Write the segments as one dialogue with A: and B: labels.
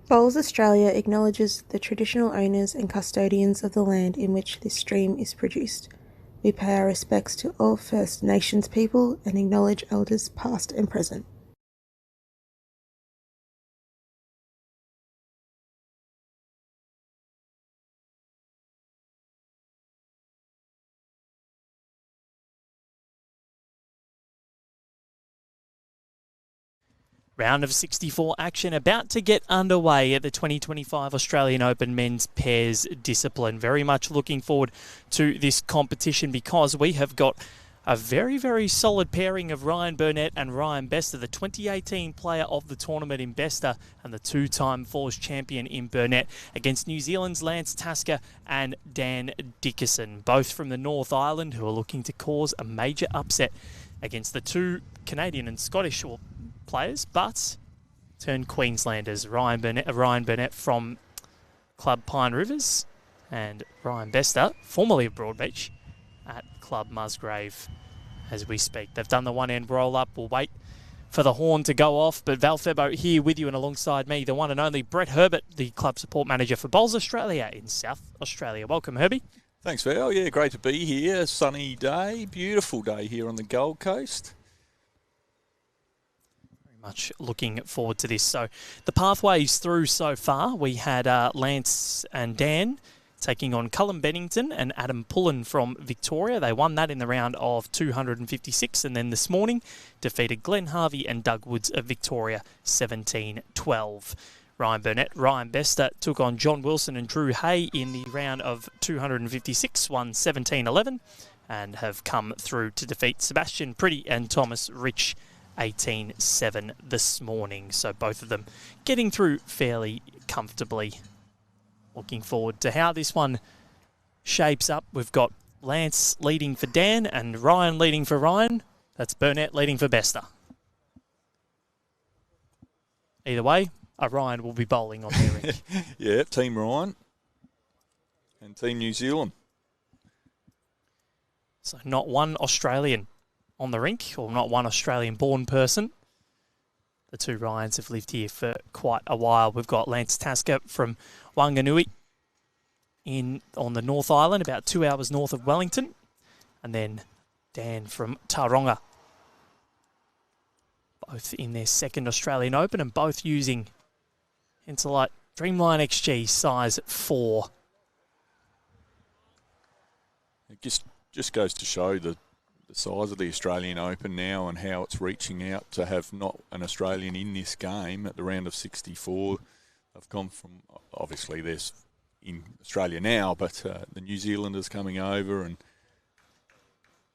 A: Bowls Australia acknowledges the traditional owners and custodians of the land in which this stream is produced. We pay our respects to all First Nations people and acknowledge elders past and present.
B: Round of 64 action about to get underway at the 2025 Australian Open Men's Pairs Discipline. Very much looking forward to this competition because we have got a very, very solid pairing of Ryan Burnett and Ryan Bester, the 2018 player of the tournament in Bester and the two-time Fours champion in Burnett, against New Zealand's Lance Tasker and Dan Dickison, both from the North Island, who are looking to cause a major upset against the two Canadian and Scottish players, but turned Queenslanders. Ryan Burnett from Club Pine Rivers and Ryan Bester, formerly of Broadbeach, at Club Musgrave as we speak. They've done the one-end roll-up. We'll wait for the horn to go off, but Val Febo here with you and alongside me, the one and only Brett Herbert, the club support manager for Bowls Australia in South Australia. Welcome, Herbie.
C: Thanks, Val. Yeah, great to be here. Sunny day, beautiful day here on the Gold Coast.
B: Much looking forward to this. So the pathways through so far, we had Lance and Dan taking on Cullen Bennington and Adam Pullen from Victoria. They won that in the round of 256, and then this morning defeated Glenn Harvey and Doug Woods of Victoria 17-12. Ryan Burnett, Ryan Bester took on John Wilson and Drew Hay in the round of 256, won 17-11, and have come through to defeat Sebastian Pretty and Thomas Rich 18-7 this morning. So both of them getting through fairly comfortably. Looking forward to how this one shapes up. We've got Lance leading for Dan and Ryan leading for Ryan. That's Burnett leading for Bester. Either way, Ryan will be bowling on their end.
C: Yeah, Team Ryan and Team New Zealand.
B: So not one Australian on the rink, or not one Australian-born person. The two Ryans have lived here for quite a while. We've got Lance Tasker from Wanganui on the North Island, about 2 hours north of Wellington. And then Dan from Taronga. Both in their second Australian Open and both using Interlight Dreamline XG size 4.
C: It just goes to show the size of the Australian Open now and how it's reaching out to have not an Australian in this game at the round of 64. They've gone from, obviously there's in Australia now, but the New Zealanders coming over, and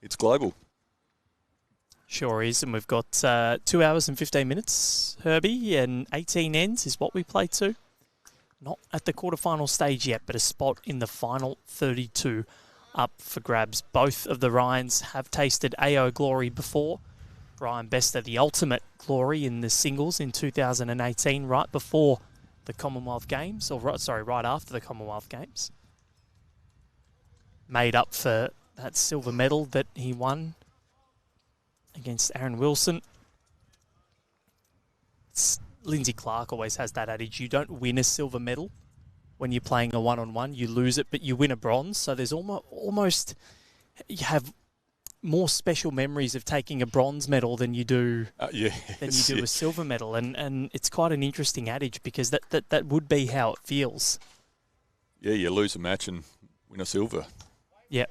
C: it's global.
B: Sure is, and we've got 2 hours and 15 minutes, Herbie, and 18 ends is what we play to. Not at the quarterfinal stage yet, but a spot in the final 32 up for grabs. Both of the Ryans have tasted AO glory before. Ryan Bester, the ultimate glory in the singles in 2018, right before the Commonwealth Games, or right after the Commonwealth Games. Made up for that silver medal that he won against Aaron Wilson. Lindsay Clark always has that adage, you don't win a silver medal when you're playing a one-on-one, you lose it, but you win a bronze. So there's almost you have more special memories of taking a bronze medal than you do a silver medal, and it's quite an interesting adage because that would be how it feels.
C: Yeah, you lose a match and win a silver.
B: Yeah.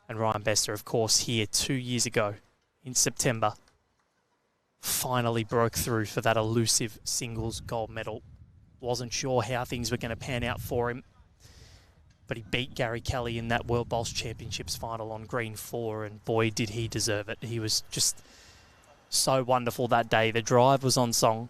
B: And Ryan Bester, of course, here 2 years ago in September, finally broke through for that elusive singles gold medal. Wasn't sure how things were going to pan out for him, but he beat Gary Kelly in that World Bowls Championships final on green 4, and boy, did he deserve it. He was just so wonderful that day. The drive was on song.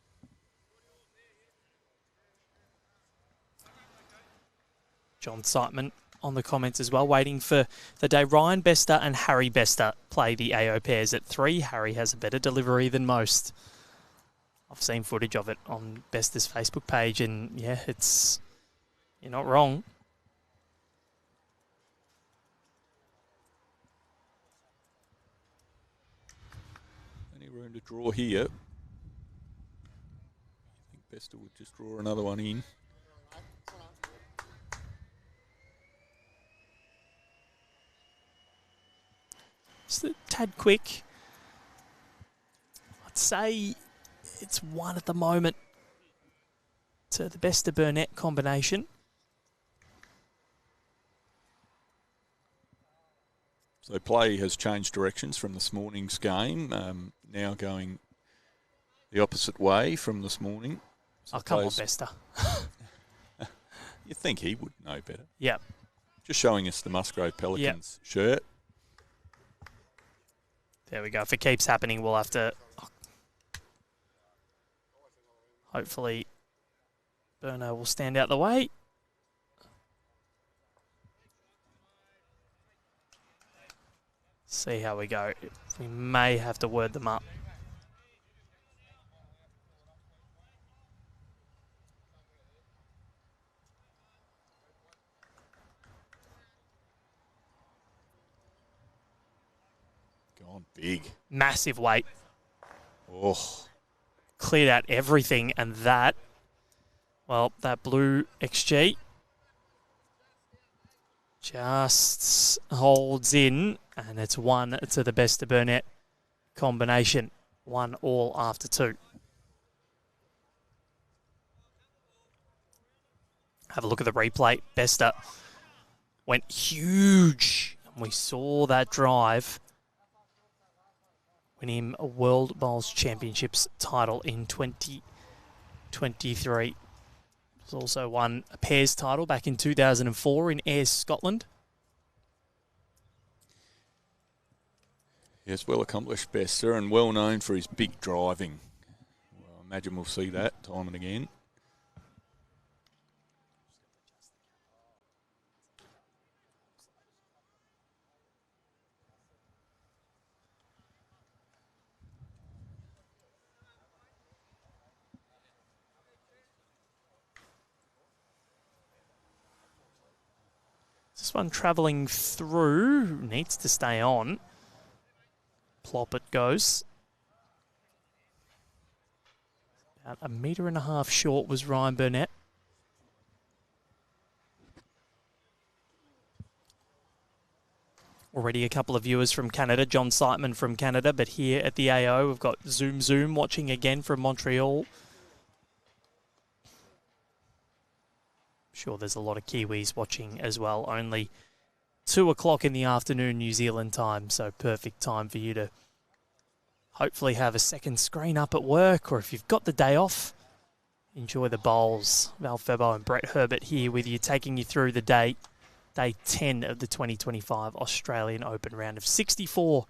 B: John Siteman on the comments as well, waiting for the day Ryan Bester and Harry Bester play the AO pairs at 3. Harry has a better delivery than most. I've seen footage of it on Bester's Facebook page, and yeah, you're not wrong.
C: Any room to draw here? I think Bester would just draw another one in.
B: Just a tad quick. I'd say it's one at the moment to the Bester Burnett combination.
C: So play has changed directions from this morning's game, now going the opposite way from this morning. So
B: come on, Bester.
C: You think he would know better.
B: Yep.
C: Just showing us the Musgrave Pelicans shirt.
B: There we go. If it keeps happening, we'll have to... Hopefully, Burnett will stand out the way. See how we go. We may have to word them up.
C: Gone big.
B: Massive weight.
C: Oh.
B: Cleared out everything, and that, well, that blue XG just holds in, and it's 1 to the Bester Burnett combination. 1 all after 2. Have a look at the replay. Bester went huge, and we saw that drive win him a World Bowls Championships title in 2023. He's also won a pairs title back in 2004 in Ayers, Scotland.
C: Yes, well accomplished Bester and well known for his big driving. Well, I imagine we'll see that time and again.
B: This one travelling through, needs to stay on. Plop it goes. About 1.5 meters short was Ryan Burnett. Already a couple of viewers from Canada, John Siteman from Canada, but here at the AO we've got Zoom watching again from Montreal. Sure, there's a lot of Kiwis watching as well. Only 2 o'clock in the afternoon New Zealand time, so perfect time for you to hopefully have a second screen up at work, or if you've got the day off, enjoy the bowls. Val Febo and Brett Herbert here with you, taking you through the day 10 of the 2025 Australian Open round of 64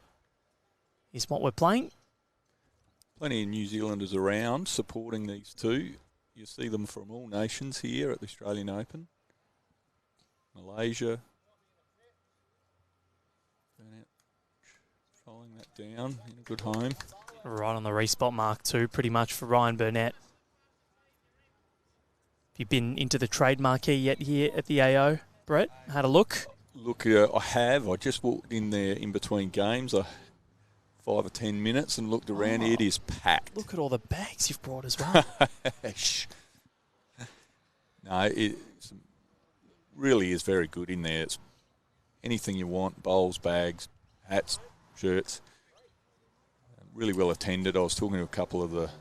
B: is what we're playing.
C: Plenty of New Zealanders around supporting these two. You see them from all nations here at the Australian Open. Malaysia. Burnett trolling that down in a good home.
B: Right on the respot mark too, pretty much for Ryan Burnett. Have you been into the trade marquee yet here at the AO, Brett? Had a look?
C: Look, I have. I just walked in there in between games. 5 or 10 minutes and looked around. It is packed.
B: Look at all the bags you've brought as well.
C: No, it really is very good in there. It's anything you want, bowls, bags, hats, shirts. Really well attended. I was talking to a couple of the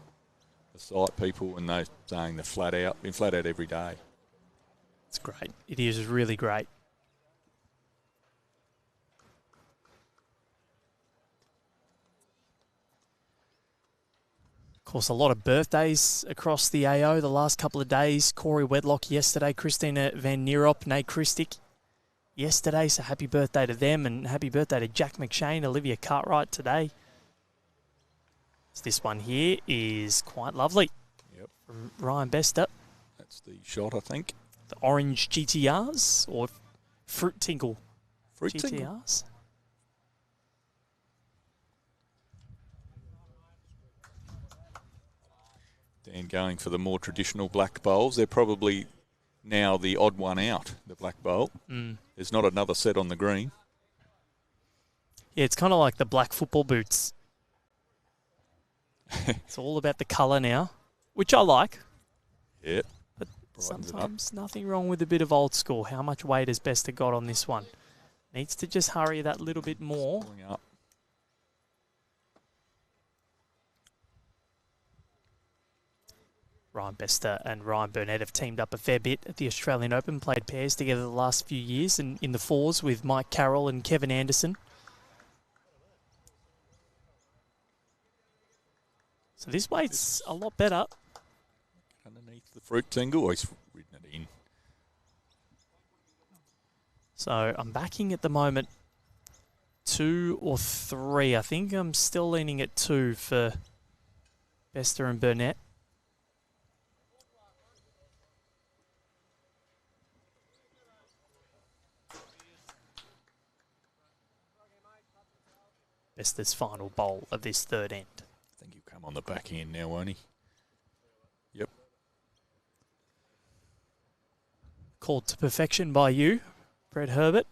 C: site people and they're saying they're been flat out every day.
B: It's great. It is really great. Of course, a lot of birthdays across the AO the last couple of days. Corey Wedlock yesterday, Christina Van Nierop, Nate Christic yesterday. So happy birthday to them, and happy birthday to Jack McShane, Olivia Cartwright today. So this one here is quite lovely.
C: Yep.
B: From Ryan Bester.
C: That's the shot, I think.
B: The orange GTRs or Fruit Tinkle
C: Fruit Tinkle.
B: GTRs?
C: Dan going for the more traditional black bowls. They're probably now the odd one out, the black bowl. There's not another set on the green.
B: Yeah, it's kind of like the black football boots. It's all about the colour now, which I like.
C: Yeah.
B: But sometimes nothing wrong with a bit of old school. How much weight has Bester got on this one? Needs to just hurry that little bit more.
C: Up.
B: Ryan Bester and Ryan Burnett have teamed up a fair bit at the Australian Open, played pairs together the last few years and in the fours with Mike Carroll and Kevin Anderson. So this weight's a lot better.
C: Underneath the Fruit Tingle, he's ridden it in.
B: So I'm backing at the moment 2 or 3. I think I'm still leaning at 2 for Bester and Burnett. Bester's final bowl of this third end.
C: I think he'll come on the back end now, won't he? Yep.
B: Called to perfection by you, Brett Herbert.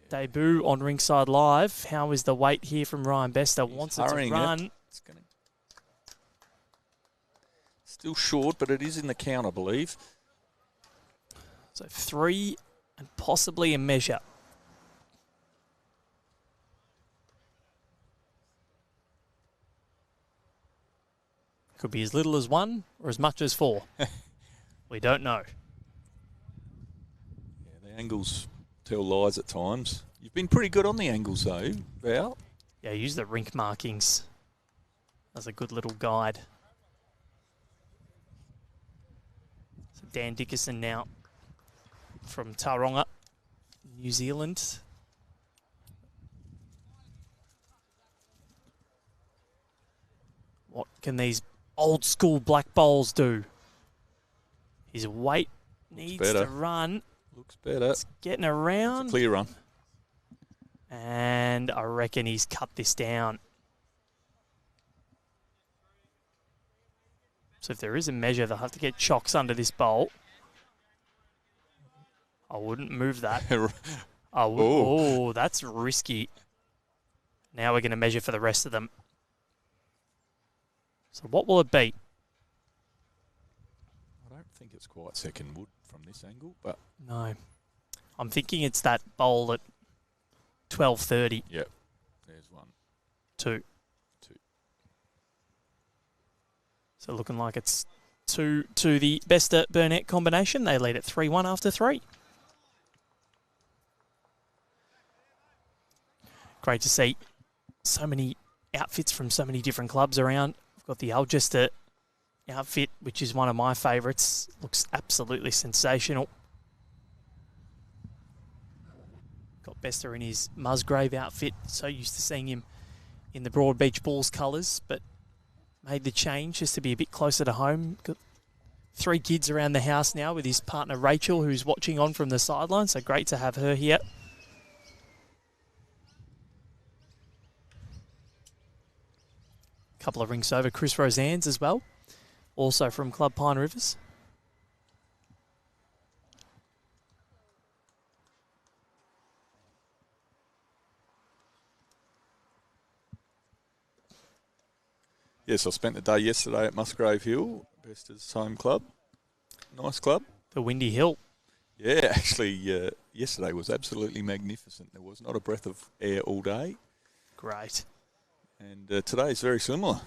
B: Yeah. Debut on Rinkside Live. How is the weight here from Ryan Bester? Wants it to run.
C: It's still short, but it is in the count, I believe.
B: So 3 and possibly a measure. Could be as little as 1 or as much as 4. We don't know.
C: Yeah, the angles tell lies at times. You've been pretty good on the angles though, Val.
B: Yeah, use the rink markings as a good little guide. So Dan Dickison now from Tauranga, New Zealand. What can these old school black bowls do? His weight needs to run.
C: Looks better.
B: It's getting around.
C: It's a clear run.
B: And I reckon he's cut this down. So if there is a measure, they'll have to get chocks under this bowl. I wouldn't move that. Oh, that's risky. Now we're going to measure for the rest of them. So what will it be?
C: I don't think it's quite second wood from this angle, but...
B: No. I'm thinking it's that bowl at 12:30.
C: Yep. There's 1.
B: 2. So looking like it's 2 to the Bester Burnett combination. They lead at 3-1 after 3. Great to see so many outfits from so many different clubs around. We've got the Algester outfit, which is one of my favourites. Looks absolutely sensational. Got Bester in his Musgrave outfit. So used to seeing him in the Broadbeach Bulls colours, but made the change just to be a bit closer to home. Got 3 kids around the house now with his partner Rachel, who's watching on from the sideline. So great to have her here. Couple of rinks over, Chris Rosannes as well, also from Club Pine Rivers.
C: Yes, I spent the day yesterday at Musgrave Hill, Bester's home club. Nice club.
B: The Windy Hill.
C: Yeah, actually, yesterday was absolutely magnificent. There was not a breath of air all day.
B: Great.
C: And today is very similar.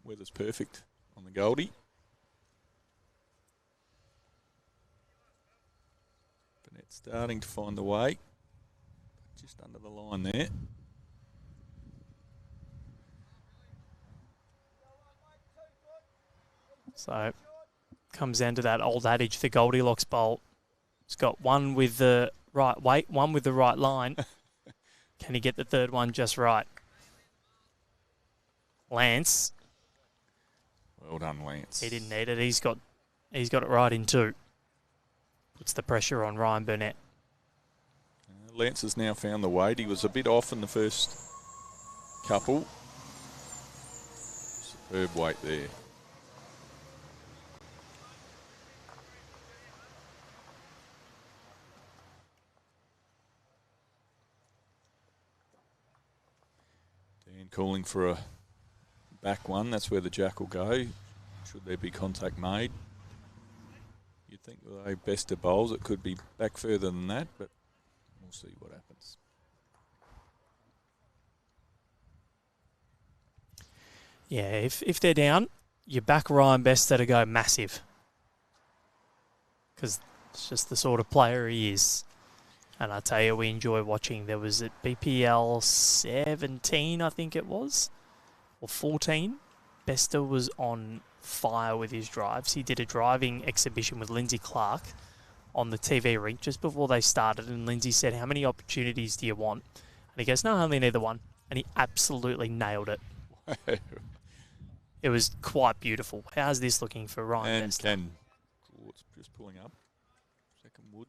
C: Weather's perfect on the Goldie. Burnett's starting to find the way. Just under the line there.
B: So, comes down to that old adage, the Goldilocks bowl. It's got 1 with the right weight, 1 with the right line. Can he get the third one just right? Lance.
C: Well done, Lance.
B: He didn't need it. He's got it right in 2. Puts the pressure on Ryan Burnett.
C: Lance has now found the weight. He was a bit off in the first couple. Superb weight there. Dan calling for a back one. That's where the jack will go. Should there be contact made. You'd think with a best of bowls it could be back further than that, but we'll see what happens.
B: Yeah, if they're down, you back Ryan Bester to go massive. Because it's just the sort of player he is. And I tell you, we enjoy watching. There was at BPL 17, I think it was, or 14. Bester was on fire with his drives. He did a driving exhibition with Lindsay Clark on the TV rink just before they started, and Lindsay said, "How many opportunities do you want?" And he goes, "No, I only need the one." And he absolutely nailed it. It was quite beautiful. How's this looking for Ryan Bester?
C: And it's just pulling up. Second wood.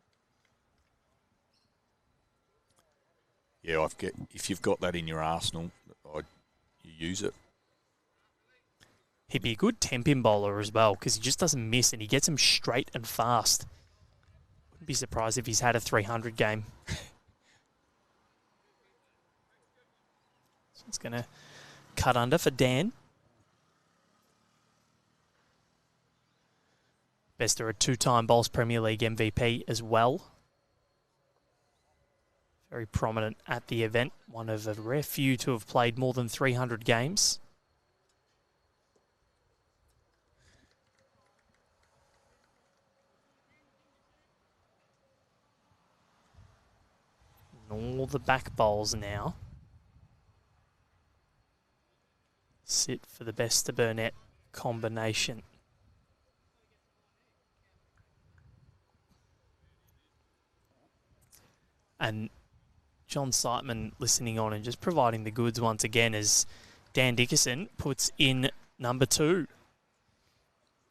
C: Yeah, if you've got that in your arsenal, you use it.
B: He'd be a good 10-pin bowler as well because he just doesn't miss and he gets them straight and fast. Wouldn't be surprised if he's had a 300 game. So it's going to cut under for Dan. Bester, a two-time Bowls Premier League MVP as well. Very prominent at the event. One of a rare few to have played more than 300 games. And all the back bowls now sit for the Bester Burnett combination. And John Siteman listening on and just providing the goods once again as Dan Dickison puts in number 2.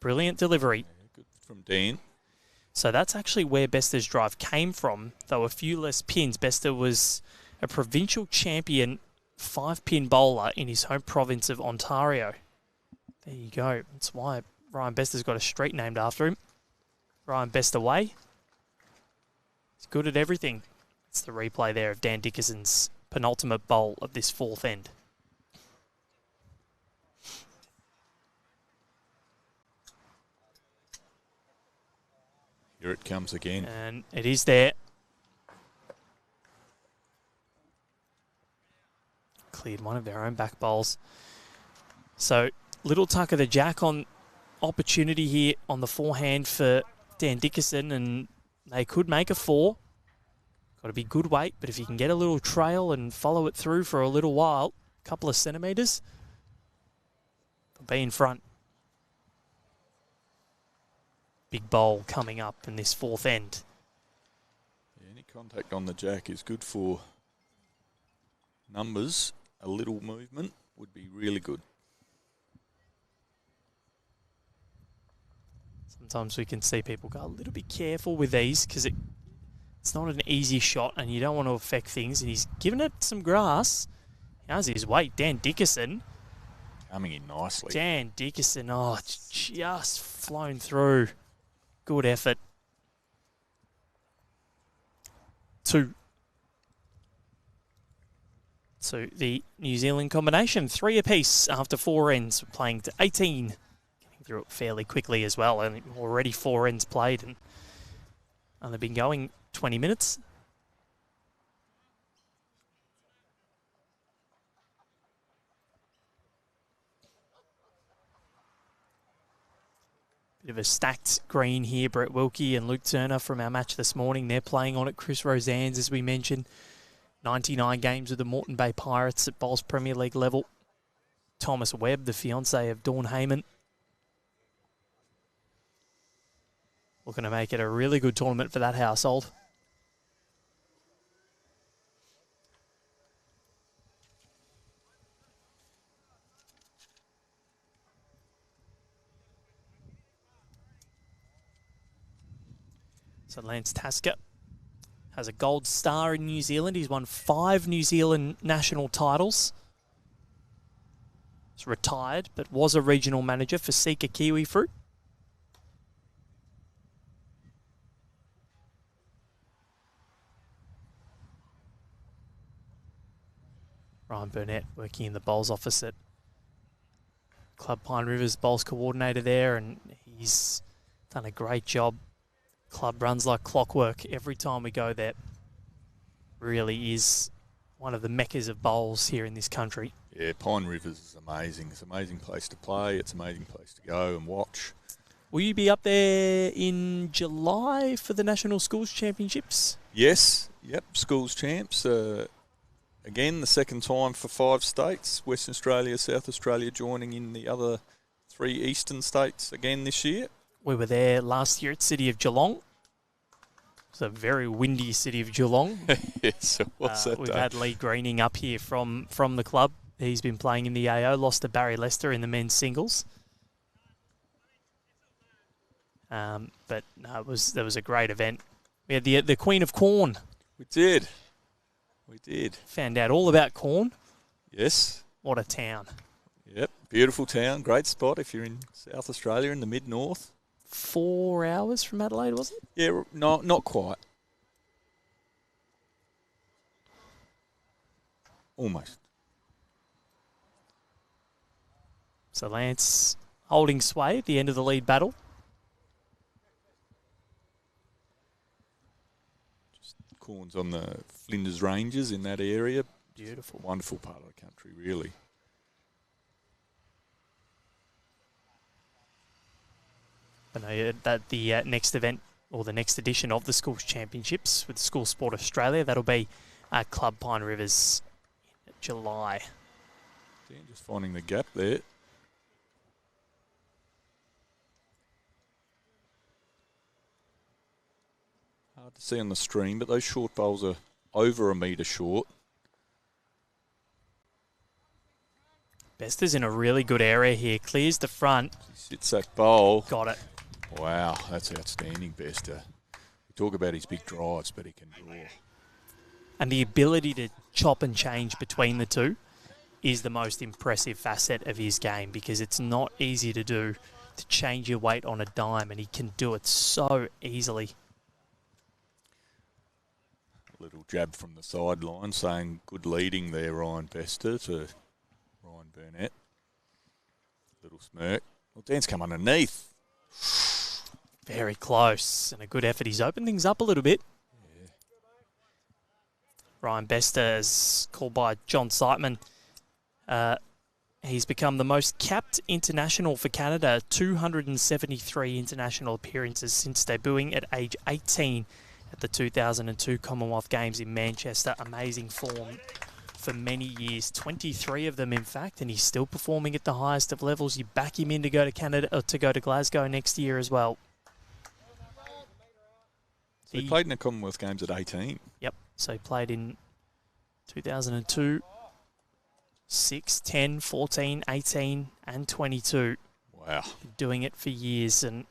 B: Brilliant delivery.
C: Yeah, good from Dan.
B: So that's actually where Bester's drive came from, though a few less pins. Bester was a provincial champion 5-pin bowler in his home province of Ontario. There you go. That's why Ryan Bester's got a street named after him. Ryan Bester Way. He's good at everything. It's the replay there of Dan Dickison's penultimate bowl of this 4th end.
C: Here it comes again.
B: And it is there. Cleared one of their own back bowls. So little tuck of the jack on opportunity here on the forehand for Dan Dickison, and they could make a 4. Got to be good weight, but if you can get a little trail and follow it through for a little while, a couple of centimetres, they'll be in front. Big bowl coming up in this 4th end.
C: Yeah, any contact on the jack is good for numbers. A little movement would be really good.
B: Sometimes we can see people go a little bit careful with these because it's not an easy shot and you don't want to affect things. And he's given it some grass. How's his weight? Dan Dickison.
C: Coming in nicely.
B: Dan Dickison, oh, it's just flown through. Good effort. 2. So the New Zealand combination, 3 apiece after 4 ends, playing to 18. Getting through it fairly quickly as well, and already 4 ends played, and they've been going 20 minutes. Bit of a stacked green here. Brett Wilkie and Luke Turner from our match this morning. They're playing on it. Chris Rosannes, as we mentioned. 99 games with the Moreton Bay Pirates at Bowls Premier League level. Thomas Webb, the fiancé of Dawn Heyman. Looking to make it a really good tournament for that household. So Lance Tasker has a gold star in New Zealand. He's won 5 New Zealand national titles. He's retired, but was a regional manager for Sika Kiwi Fruit. Ryan Burnett working in the bowls office at Club Pine Rivers, bowls coordinator there, and he's done a great job. Club runs like clockwork every time we go there. Really is one of the meccas of bowls here in this country.
C: Yeah, Pine Rivers is amazing. It's an amazing place to play. It's an amazing place to go and watch.
B: Will you be up there in July for the National Schools Championships?
C: Yes, yep, schools champs. Again, the second time for 5 states. Western Australia, South Australia joining in the other 3 eastern states again this year.
B: We were there last year at City of Geelong. It's a very windy City of Geelong.
C: Yes, what's that?
B: We've had Lee Greening up here from the club. He's been playing in the AO, lost to Barry Lester in the men's singles. But no, that was a great event. We had the Queen of Corn.
C: We did. We did.
B: Found out all about corn.
C: Yes.
B: What a town.
C: Yep, beautiful town. Great spot if you're in South Australia in the mid-north.
B: 4 hours from Adelaide, was it?
C: Yeah, not quite. Almost.
B: So Lance holding sway at the end of the lead battle.
C: Corns on the Flinders Ranges in that area.
B: Beautiful.
C: Wonderful part of the country, really.
B: I know that the next event, or the next edition of the Schools Championships with School Sport Australia, that'll be at Club Pine Rivers in July.
C: Dan just finding the gap there. Hard to see on the stream, but those short bowls are over a metre short.
B: Bester's in a really good area here. Clears the front.
C: He sits that bowl.
B: Got it.
C: Wow, that's outstanding, Bester. We talk about his big drives, but he can draw.
B: And the ability to chop and change between the two is the most impressive facet of his game, because it's not easy to do, to change your weight on a dime, and he can do it so easily.
C: Little jab from the sideline saying good leading there, Ryan Bester to Ryan Burnett. Little smirk. Well, Dan's come underneath.
B: Very close and a good effort. He's opened things up a little bit.
C: Yeah.
B: Ryan Bester is called by John Seitman. He's become the most capped international for Canada, 273 international appearances since debuting at age 18 at the 2002 Commonwealth Games in Manchester. Amazing form for many years, 23 of them in fact, and he's still performing at the highest of levels. You back him in to go to Canada, or to go to Glasgow next year as well.
C: So he played in the Commonwealth Games at 18.
B: Yep, so he played in 2002, 6, 10, 14, 18 and 22.
C: Wow.
B: Doing it for years, and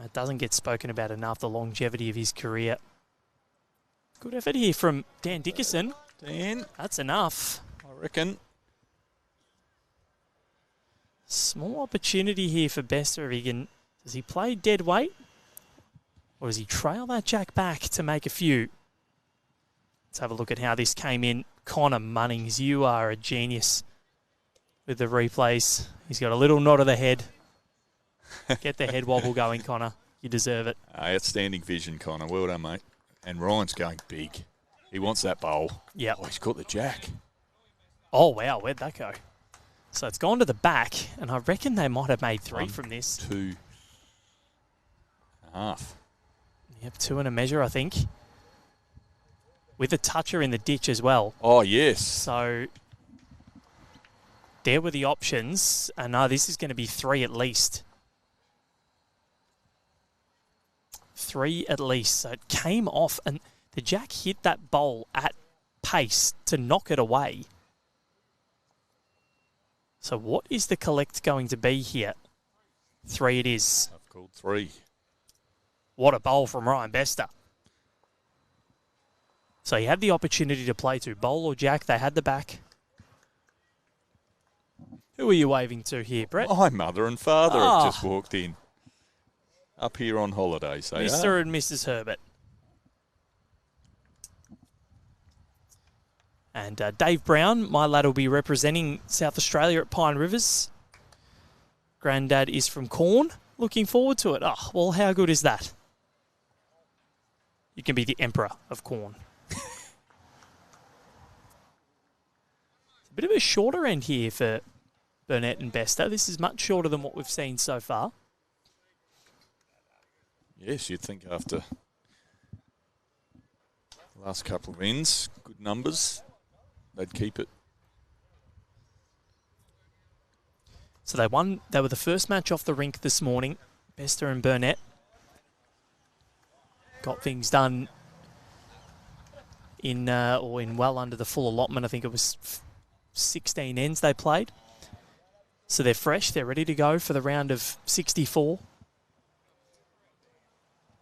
B: it doesn't get spoken about enough, the longevity of his career. Good effort here from Dan Dickison.
C: Dan,
B: that's enough.
C: I reckon.
B: Small opportunity here for Bester. Does he play dead weight? Or does he trail that jack back to make a few? Let's have a look at how this came in. Connor Munnings, you are a genius with the replays. He's got a little nod of the head. Get the head wobble going, Connor. You deserve it.
C: Outstanding vision, Connor. Well done, mate. And Ryan's going big. He wants that bowl.
B: Yeah.
C: Oh, he's caught the jack.
B: Oh, wow. Where'd that go? So it's gone to the back, and I reckon they might have made 3 from this.
C: 2.5.
B: Yep, 2 and a measure, I think. With a toucher in the ditch as well.
C: Oh, yes.
B: So there were the options. And no, this is going to be 3 at least. 3 at least. So it came off, and the jack hit that bowl at pace to knock it away. So what is the collect going to be here? 3 it is.
C: I've called 3.
B: What a bowl from Ryan Bester. So he had the opportunity to play to bowl or jack. They had the back. Who are you waving to here, Brett?
C: My mother and father have just walked in. Up here on holidays, they
B: Mr.
C: are.
B: and Mrs. Herbert. And Dave Brown, my lad, will be representing South Australia at Pine Rivers. Granddad is from Corn. Looking forward to it. Oh, well, how good is that? You can be the emperor of Corn. A bit of a shorter end here for Burnett and Bester. This is much shorter than what we've seen so far.
C: Yes, you'd think after the last couple of ends, good numbers, they'd keep it.
B: So they won. They were the first match off the rink this morning. Bester and Burnett got things done in well under the full allotment. I think it was 16 ends they played. So they're fresh. They're ready to go for the round of 64.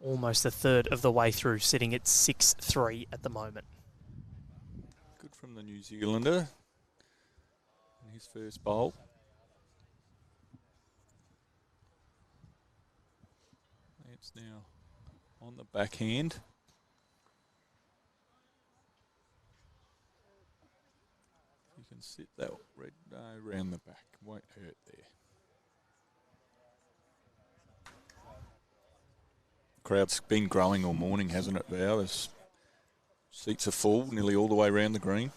B: Almost a third of the way through, sitting at 6-3 at the moment.
C: Good from the New Zealander in his first bowl. It's now on the backhand. You can sit that red round the back. Won't hurt there. Crowd's been growing all morning, hasn't it, Val? There's seats are full nearly all the way around the green.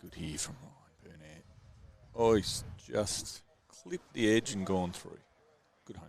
C: Good here from Ryan Burnett. Oh, he's just clipped the edge and gone through. Good home.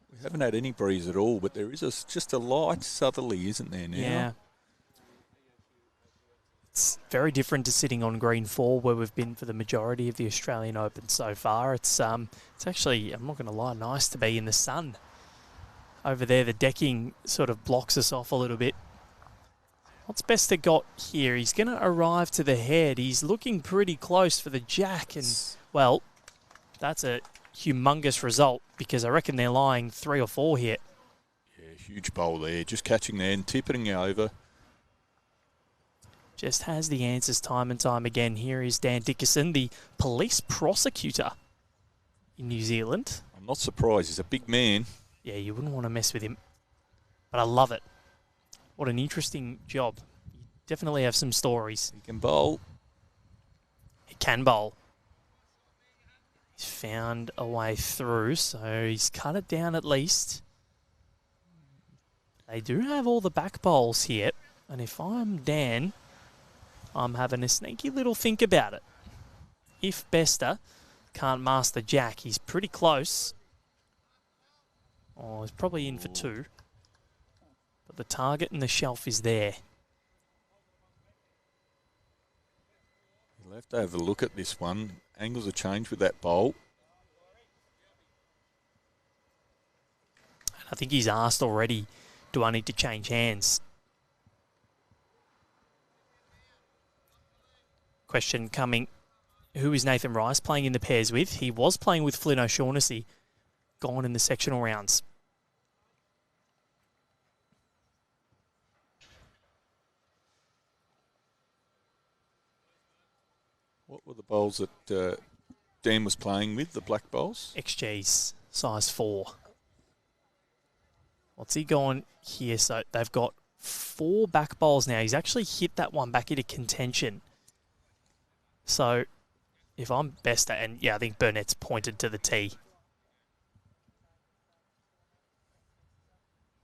C: We haven't had any breeze at all, but there is just a light southerly, isn't there now?
B: Yeah. It's very different to sitting on green 4 where we've been for the majority of the Australian Open so far. It's actually, I'm not going to lie, nice to be in the sun. Over there, the decking sort of blocks us off a little bit. What's Bester got here? He's going to arrive to the head. He's looking pretty close for the jack. And, well, that's a humongous result because I reckon they're lying 3 or 4 here.
C: Yeah, huge bowl there. Just catching there and tipping over.
B: Just has the answers time and time again. Here is Dan Dickison, the police prosecutor in New Zealand.
C: I'm not surprised. He's a big man.
B: Yeah, you wouldn't want to mess with him. But I love it. What an interesting job. You definitely have some stories.
C: He can bowl.
B: He can bowl. He's found a way through, so he's cut it down at least. They do have all the back bowls here, and if I'm Dan, I'm having a sneaky little think about it. If Bester can't master jack, he's pretty close. Oh, he's probably in for 2. But the target and the shelf is there.
C: You'll have to have a look at this one. Angles have changed with that bowl.
B: I think he's asked already, do I need to change hands? Question coming, who is Nathan Rice playing in the pairs with? He was playing with Flynn O'Shaughnessy, gone in the sectional rounds.
C: What were the bowls that Dan was playing with, the black bowls?
B: XG's, size 4. What's he going here? So they've got 4 back bowls now. He's actually hit that one back into contention. So if I'm Bester, and yeah, I think Burnett's pointed to the tee.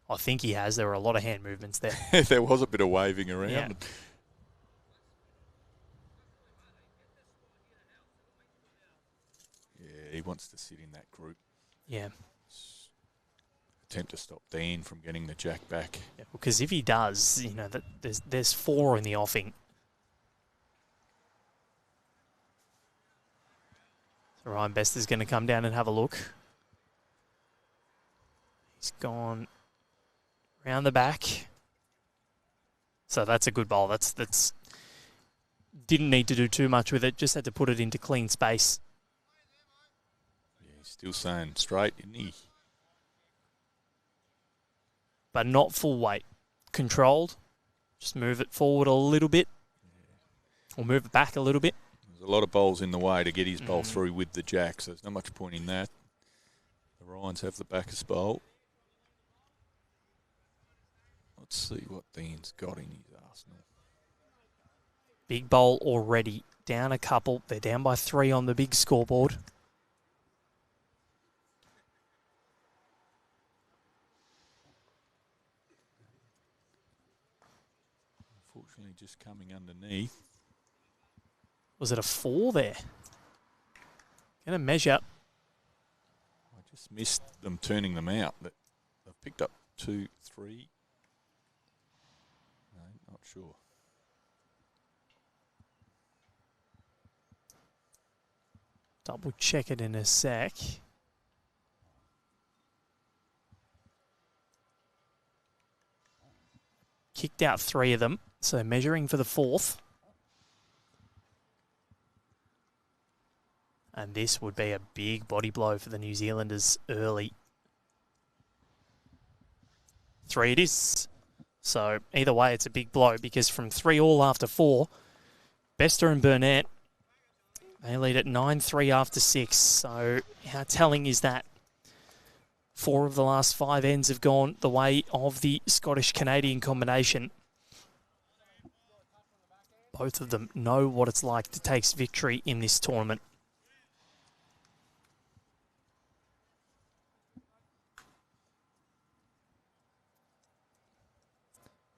B: I think he has. There were a lot of hand movements there.
C: There was a bit of waving around.
B: Yeah. Yeah,
C: He wants to sit in that group.
B: Yeah.
C: attempt to stop Dan from getting the jack back.
B: Yeah, because if he does, you know, that there's 4 in the offing. So Ryan Best is going to come down and have a look. He's gone round the back. So that's a good bowl. That's didn't need to do too much with it. Just had to put it into clean space.
C: Yeah, he's still saying straight, isn't he?
B: But not full weight. Controlled. Just move it forward a little bit. Or move it back a little bit.
C: There's a lot of bowls in the way to get his bowl through with the jack, so there's not much point in that. The Ryans have the backers bowl. Let's see what Dan's got in his arsenal.
B: Big bowl already. Down a couple. They're down by 3 on the big scoreboard.
C: Unfortunately, just coming underneath.
B: Was it a 4 there? Going to measure.
C: I just missed them turning them out. They've picked up 2, 3. No, not sure.
B: Double check it in a sec. Kicked out 3 of them, so measuring for the 4th. And this would be a big body blow for the New Zealanders early. 3 it is. So either way, it's a big blow because from 3 all after 4, Bester and Burnett, they lead at 9-3 after 6. So how telling is that? 4 of the last 5 ends have gone the way of the Scottish-Canadian combination. Both of them know what it's like to take victory in this tournament.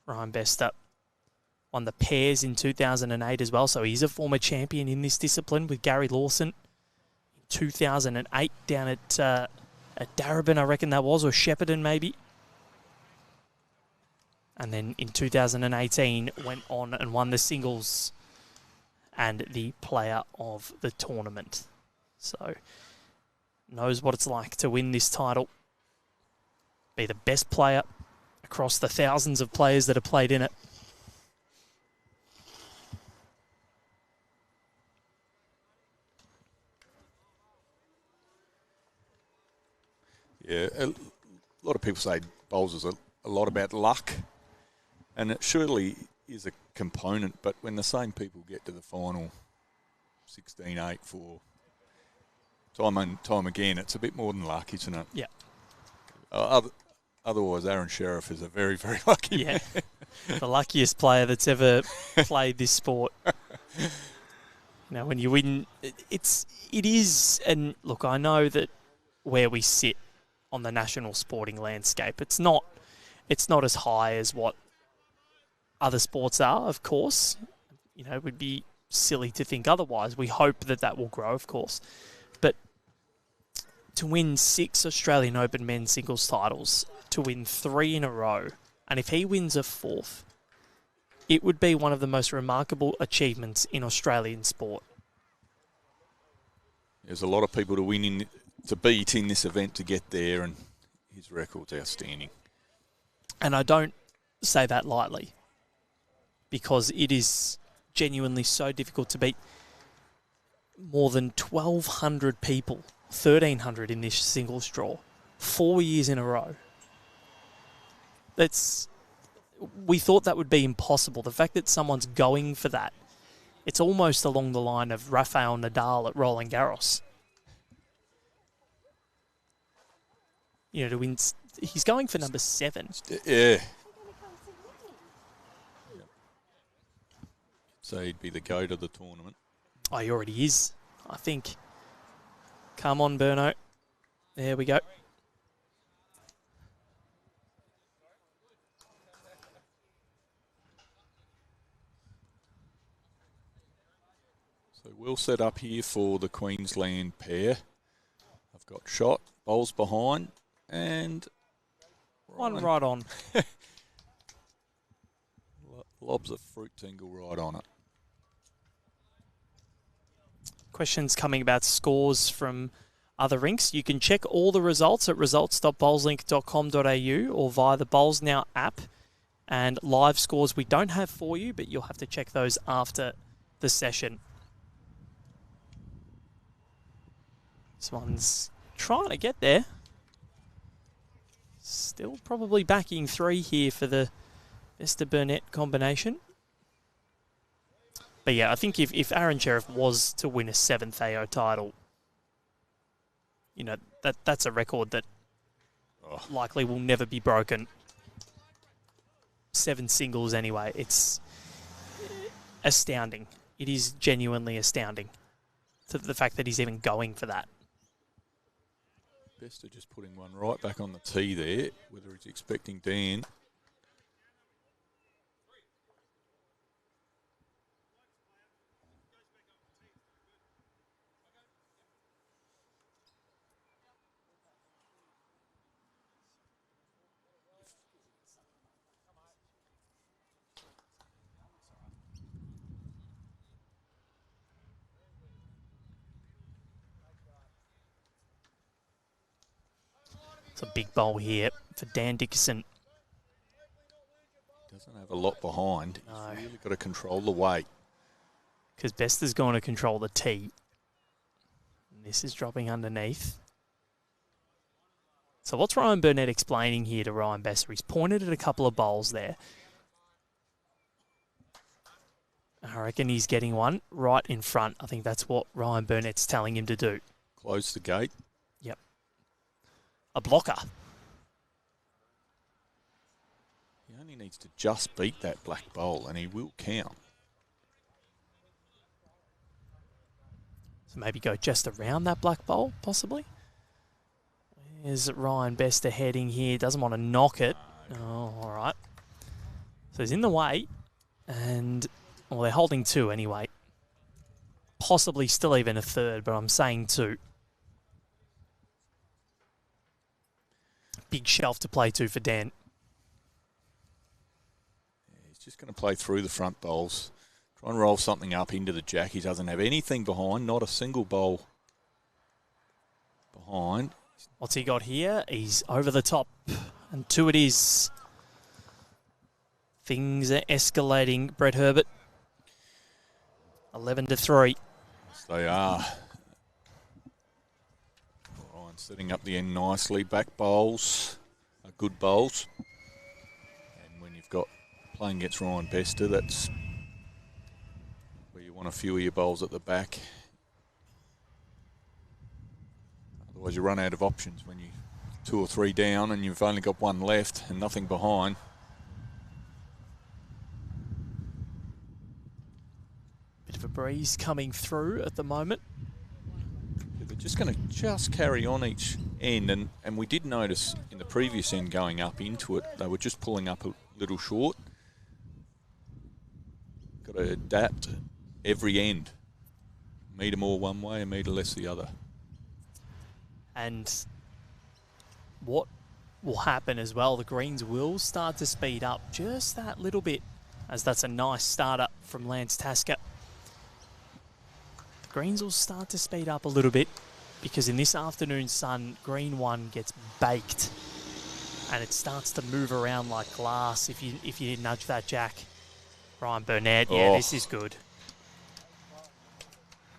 B: Ryan Bester won the pairs in 2008 as well, so he's a former champion in this discipline with Gary Lawson in 2008 down at Darebin, I reckon that was, or Shepparton maybe. And then in 2018 went on and won the singles and the player of the tournament. So knows what it's like to win this title, be the best player across the thousands of players that have played in it.
C: Yeah, a lot of people say bowls is a lot about luck, and it surely is a component, but when the same people get to the final 16-8 for time and time again, it's a bit more than luck, isn't it?
B: Yeah.
C: Otherwise, Aaron Sheriff is a very, very lucky man.
B: The luckiest player that's ever played this sport. You know, when you win, it is, and look, I know that where we sit on the national sporting landscape, it's not as high as what other sports are, of course. You know, it would be silly to think otherwise. We hope that will grow, of course. But to win 6 Australian Open men's singles titles, to win 3 in a row, and if he wins a 4th, it would be one of the most remarkable achievements in Australian sport.
C: There's a lot of people to beat in this event to get there, and his record's outstanding.
B: And I don't say that lightly, because it is genuinely so difficult to beat more than 1,200 people, 1,300 in this singles draw, 4 years in a row. We thought that would be impossible. The fact that someone's going for that, it's almost along the line of Rafael Nadal at Roland Garros. You know, to win, he's going for number 7.
C: Yeah. So he'd be the goat of the tournament.
B: Oh, he already is, I think. Come on, Burno. There we go.
C: So we'll set up here for the Queensland pair. I've got shot, bowls behind, and
B: One right on.
C: Lobs a fruit tingle right on it.
B: Questions coming about scores from other rinks. You can check all the results at results.bowlslink.com.au or via the Bowls Now app. And live scores we don't have for you, but you'll have to check those after the session. This one's trying to get there. Still probably backing 3 here for the Mr. Burnett combination. But yeah, I think if Aaron Sheriff was to win a 7th AO title, you know, that's a record that likely will never be broken. 7 singles anyway. It's astounding. It is genuinely astounding. The fact that he's even going for that.
C: Bester just putting one right back on the tee there, whether he's expecting Dan.
B: It's a big bowl here for Dan Dickison.
C: Doesn't have a lot behind.
B: No.
C: He's really got to control the weight.
B: Because Bester's going to control the tee. And this is dropping underneath. So what's Ryan Burnett explaining here to Ryan Bester? He's pointed at a couple of bowls there. I reckon he's getting one right in front. I think that's what Ryan Burnett's telling him to do.
C: Close the gate.
B: Yep. A blocker.
C: He only needs to just beat that black bowl and he will count.
B: So maybe go just around that black bowl, possibly. Where's Ryan Bester heading here? Doesn't want to knock it. Oh, all right. So he's in the way. And, well, they're holding 2 anyway. Possibly still even a 3rd, but I'm saying 2. Big shelf to play to for Dan.
C: Yeah, he's just going to play through the front bowls. Try and roll something up into the jack. He doesn't have anything behind, not a single bowl behind.
B: What's he got here? He's over the top. And 2 it is. Things are escalating, Brett Herbert. 11-3.
C: Yes, they are. Ryan setting up the end nicely. Back bowls are good bowls. And when you've got playing against Ryan Bester, that's where you want a few of your bowls at the back. Otherwise you run out of options when you 2 or 3 down and you've only got 1 left and nothing behind.
B: Bit of a breeze coming through at the moment.
C: They're just going to carry on each end, and we did notice in the previous end going up into it, they were just pulling up a little short. Got to adapt every end. Metre more one way, a metre less the other.
B: And what will happen as well, the greens will start to speed up just that little bit, as that's a nice start up from Lance Tasker. The greens will start to speed up a little bit because in this afternoon sun, green 1 gets baked and it starts to move around like glass if you nudge that jack. Ryan Burnett, yeah, this is good.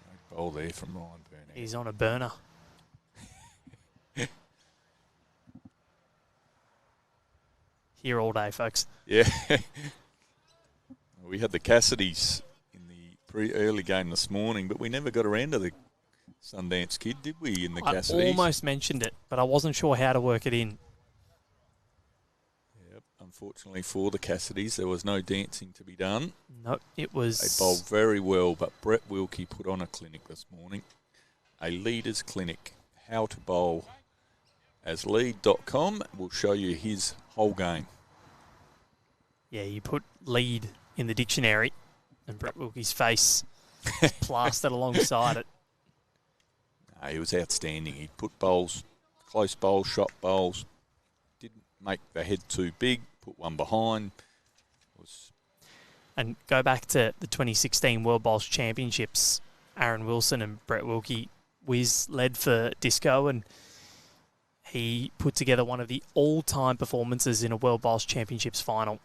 C: Great bowl there from Ryan Burnett.
B: He's on a burner. Here all day, folks.
C: Yeah. We had the Cassidys in the early game this morning, but we never got around to the Sundance Kid, did we, in the Cassidys?
B: I almost mentioned it, but I wasn't sure how to work it in.
C: Yep. Unfortunately for the Cassidys, there was no dancing to be done.
B: Nope, it was...
C: They bowled very well, but Brett Wilkie put on a clinic this morning. A leaders clinic. How to bowl. As lead.com will show you his whole game.
B: Yeah, you put lead in the dictionary and Brett Wilkie's face is plastered alongside it.
C: No, he was outstanding. He put bowls, close bowls, shot bowls. Didn't make the head too big, put one behind.
B: And go back to the 2016 World Bowls Championships. Aaron Wilson and Brett Wilkie led for Disco, and he put together one of the all-time performances in a World Bowls Championships final.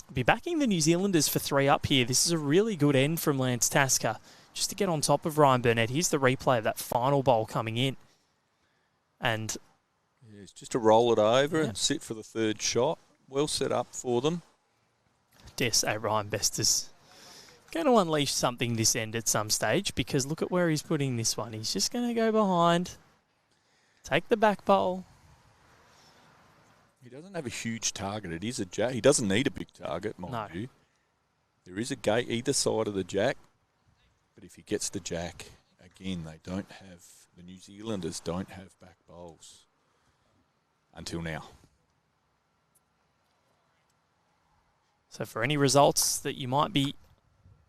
B: I'll be backing the New Zealanders for 3 up here. This is a really good end from Lance Tasker, just to get on top of Ryan Burnett. Here's the replay of that final bowl coming in. And
C: yeah, it's just to roll it over and sit for the 3rd shot. Well set up for them.
B: Dare say Ryan Best is going to unleash something this end at some stage, because look at where he's putting this one. He's just going to go behind, take the back bowl.
C: He doesn't have a huge target. It is a jack. He doesn't need a big target, mind you. There is a gate either side of the jack, but if he gets the jack, again, the New Zealanders don't have back bowls until now.
B: So for any results that you might be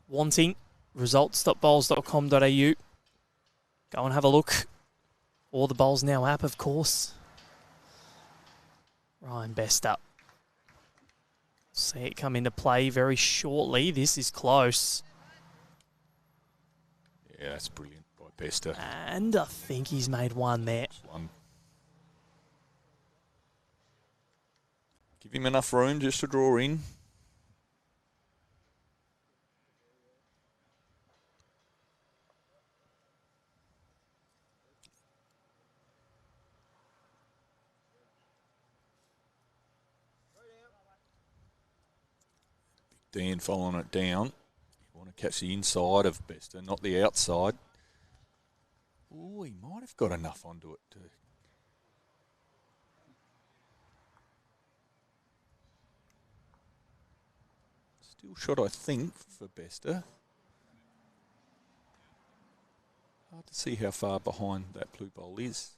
B: wanting, results.bowls.com.au. Go and have a look. Or the Bowls Now app, of course. Ryan Best up. See it come into play very shortly. This is close.
C: Yeah, that's brilliant by Bester.
B: And I think he's made one there.
C: Give him enough room just to draw in. Dan following it down. You want to catch the inside of Bester, not the outside. Oh, he might have got enough onto it too. Still shot, I think, for Bester. Hard to see how far behind that blue bowl is.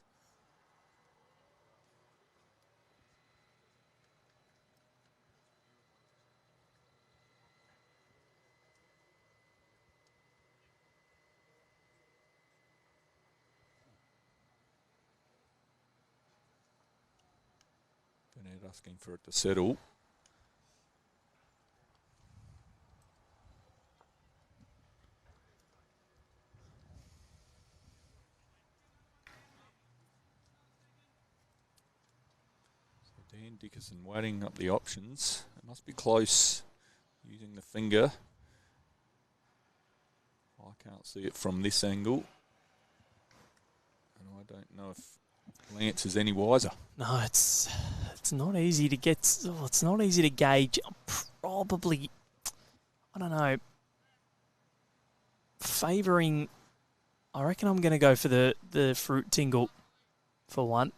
C: Burnett asking for it to settle. So Dan Dickison weighting up the options. It must be close using the finger. I can't see it from this angle. And I don't know if Lance is any wiser.
B: No, it's not easy to get. It's not easy to gauge. Probably, I don't know. Favouring, I reckon I'm going to go for the fruit tingle for one.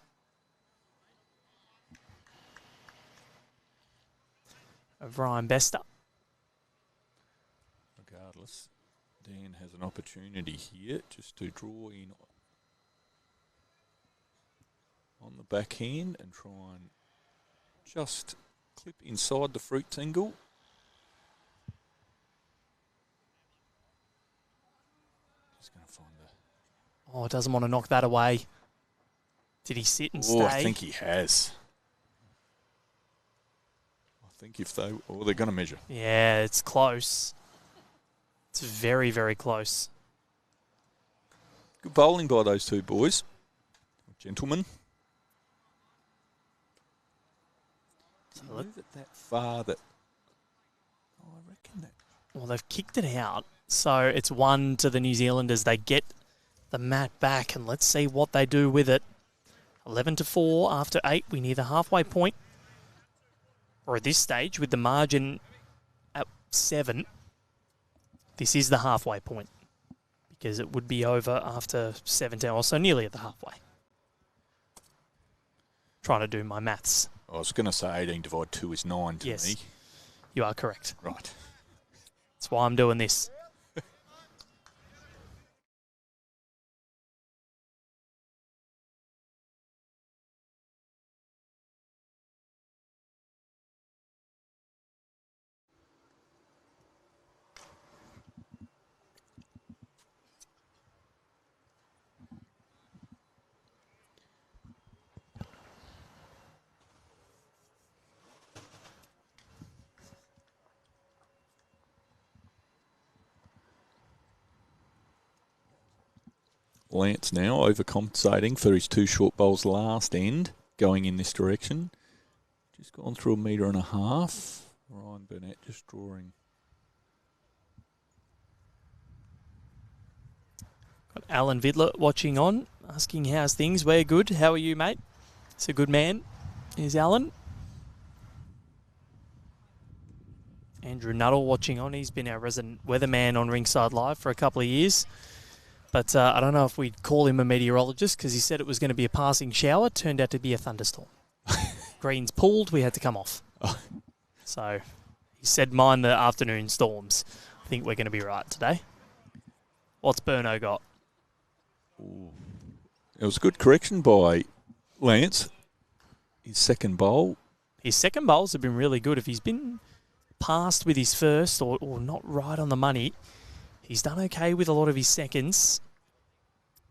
B: Of Ryan Bester.
C: Regardless, Dan has an opportunity here just to draw in on the backhand and try and just clip inside the fruit tingle. Just going to find the...
B: Oh, doesn't want to knock that away. Did he sit and stay?
C: I think he has. I think if they... Oh, they're going to measure.
B: Yeah, it's close. It's very, very close.
C: Good bowling by those two boys. Gentlemen. Move it that far that... Oh, I reckon that...
B: Well, they've kicked it out. So it's 1 to the New Zealanders. They get the mat back, and let's see what they do with it. 11-4 after 8. We near the halfway point. Or at this stage, with the margin at 7, this is the halfway point. Because it would be over after 17, or so nearly at the halfway. Trying to do my maths.
C: I was going to say 18 divided 2 is 9 to me.
B: You are correct.
C: Right.
B: That's why I'm doing this.
C: Lance now overcompensating for his 2 short bowls last end, going in this direction. Just gone through 1.5 metres. Ryan Burnett just drawing.
B: Got Alan Vidler watching on, asking how's things. We're good. How are you, mate? It's a good man. Here's Alan. Andrew Nuttall watching on. He's been our resident weatherman on Rinkside Live for a couple of years. But I don't know if we'd call him a meteorologist because he said it was going to be a passing shower. Turned out to be a thunderstorm. Greens pulled. We had to come off. So he said mind the afternoon storms. I think we're going to be right today. What's Burno got?
C: Ooh. It was a good correction by Lance. His second bowl.
B: His second bowls have been really good. If he's been past with his first or not right on the money, he's done okay with a lot of his seconds.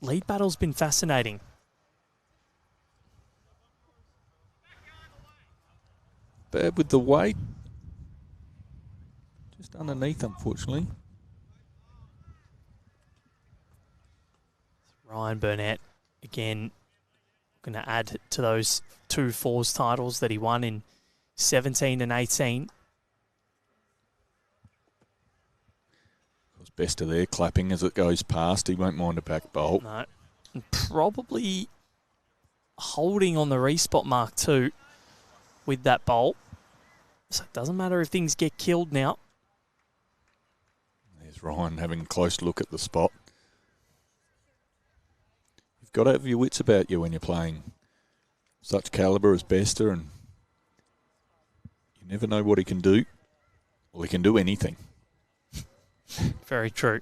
B: Lead battle's been fascinating.
C: Bad with the weight. Just underneath, unfortunately.
B: Ryan Burnett, again, going to add to those 2 fours titles that he won in 17 and 18.
C: Best of there, clapping as it goes past. He won't mind a back bowl.
B: No. And probably holding on the respot mark too with that bowl. So it doesn't matter if things get killed now.
C: There's Ryan having a close look at the spot. You've got to have your wits about you when you're playing such calibre as Bester, and you never know what he can do. Well, he can do anything.
B: Very true.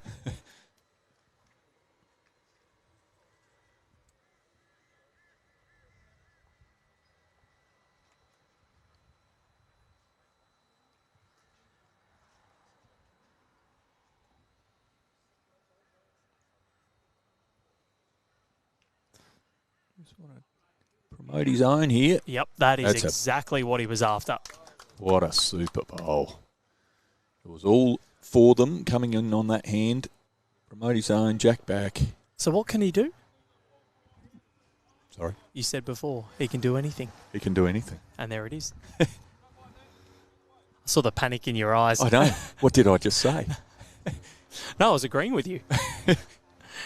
C: Just want to promote his own here.
B: Yep, that's exactly what he was after.
C: What a Super Bowl. It was all for them coming in on that hand. Promote his own, jack back.
B: So what can he do?
C: Sorry?
B: You said before, he can do anything.
C: He can do anything.
B: And there it is. I saw the panic in your eyes.
C: I know. What did I just say?
B: No, I was agreeing with you.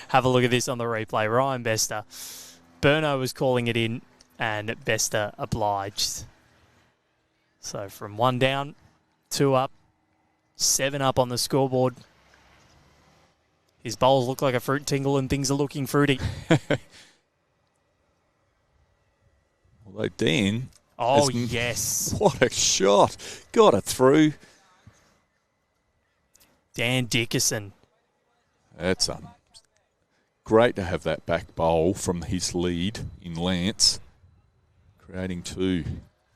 B: Have a look at this on the replay. Ryan Bester. Burno was calling it in, and Bester obliged. So from 1 down, 2 up, 7 up on the scoreboard. His bowls look like a fruit tingle and things are looking fruity.
C: Although Dan...
B: Oh, yes.
C: What a shot. Got it through.
B: Dan Dickison.
C: That's great to have that back bowl from his lead in Lance. Creating 2.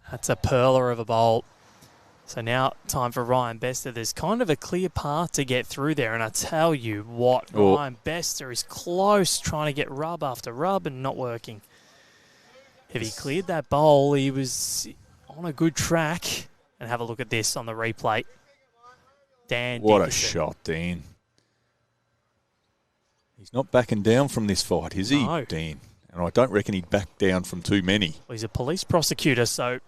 B: That's a perler of a bowl. So now time for Ryan Bester. There's kind of a clear path to get through there. And I tell you what, Ryan Bester is close trying to get rub after rub and not working. If he cleared that bowl, he was on a good track. And have a look at this on the replay. Dan
C: What
B: Dickison.
C: a shot, Dan. He's not backing down from this fight, is he,
B: No.
C: Dan? And I don't reckon he'd back down from too many.
B: Well, he's a police prosecutor, so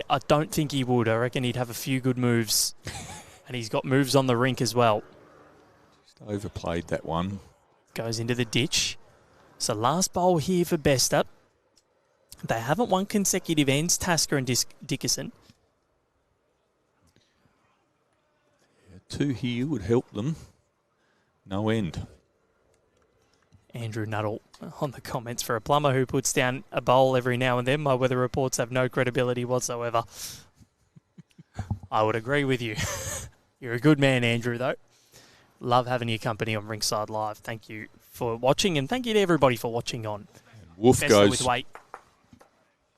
B: I don't think he would. I reckon he'd have a few good moves. And he's got moves on the rink as well.
C: Just overplayed that one.
B: Goes into the ditch. So last bowl here for Bester. They haven't won consecutive ends, Tasker and Dickison.
C: Yeah, 2 here would help them. No end.
B: Andrew Nuttall on the comments for a plumber who puts down a bowl every now and then. My weather reports have no credibility whatsoever. I would agree with you. You're a good man, Andrew, though. Love having your company on Rinkside Live. Thank you for watching, and thank you to everybody for watching on.
C: Wolf
B: Bester
C: goes...
B: with weight.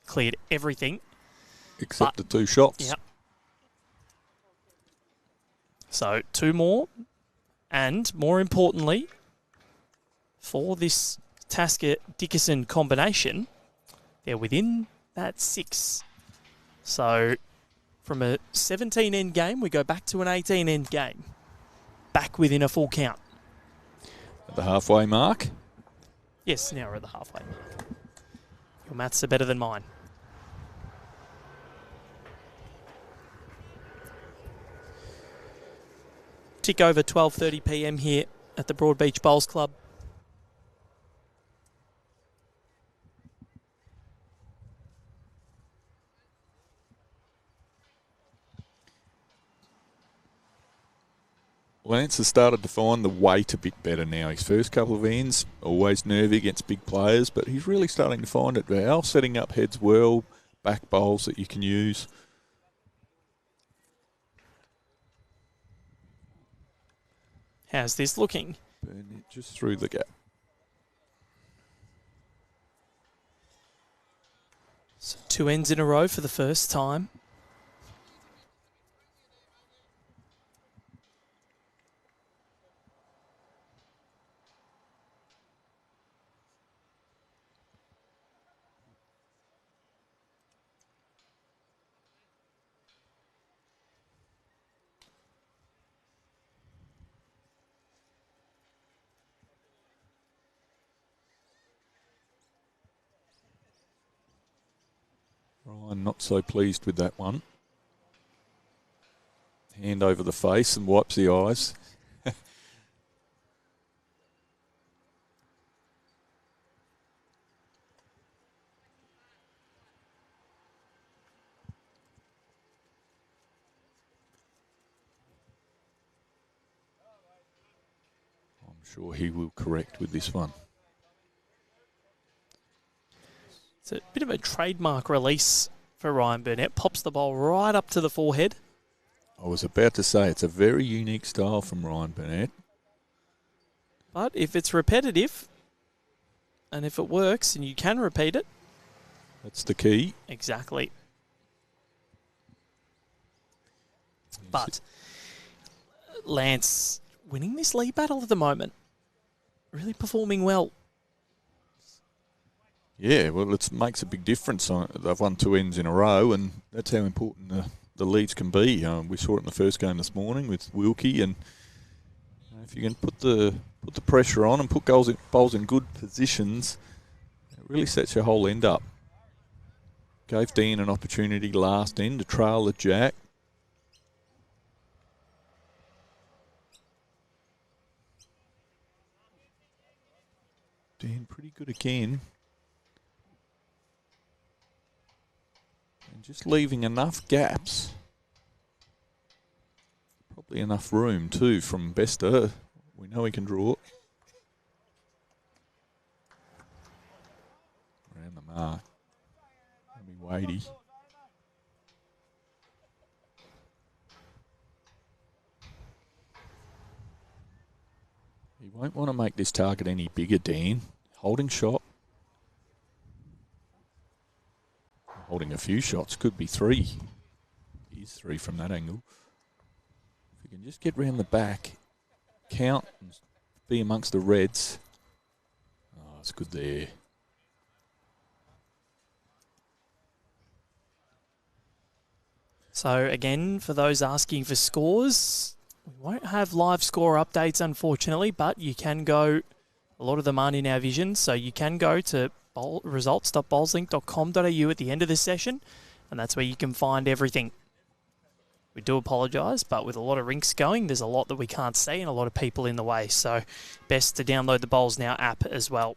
B: Cleared everything.
C: Except the 2 shots.
B: Yep. So 2 more. And more importantly, for this Tasker-Dickison combination, they're within that 6. So from a 17-end game, we go back to an 18-end game. Back within a full count.
C: At the halfway mark.
B: Yes, now we're at the halfway mark. Your maths are better than mine. Tick over 12:30 p.m. here at the Broadbeach Bowls Club.
C: Lance has started to find the weight a bit better now. His first couple of ends, always nervy against big players, but he's really starting to find it now, setting up heads well, back bowls that you can use.
B: How's this looking?
C: Burnett just through the gap.
B: So 2 ends in a row for the first time.
C: Ryan not so pleased with that one. Hand over the face and wipes the eyes. I'm sure he will correct with this one.
B: It's a bit of a trademark release for Ryan Burnett. Pops the ball right up to the forehead.
C: I was about to say it's a very unique style from Ryan Burnett.
B: But if it's repetitive, and if it works, and you can repeat it.
C: That's the key.
B: Exactly. But Lance winning this lead battle at the moment. Really performing well.
C: Yeah, well, it makes a big difference. They've won 2 ends in a row, and that's how important the leads can be. We saw it in the first game this morning with Wilkie, and if you can put the pressure on and put bowls in good positions, it really sets your whole end up. Gave Dean an opportunity last end to trail the jack. Dean pretty good again. And just leaving enough gaps. Probably enough room too from Bester. We know he can draw. Around the mark. Maybe weighty. You won't want to make this target any bigger, Dan. Holding shot. Holding a few shots, could be 3. He's 3 from that angle. If you can just get round the back, count, and be amongst the reds. Oh, it's good there.
B: So again, for those asking for scores, we won't have live score updates, unfortunately, but you can go, a lot of them aren't in our vision, so you can go to results.bowlslink.com.au at the end of this session, and that's where you can find everything. We do apologise, but with a lot of rinks going, there's a lot that we can't see and a lot of people in the way, so best to download the Bowls Now app as well.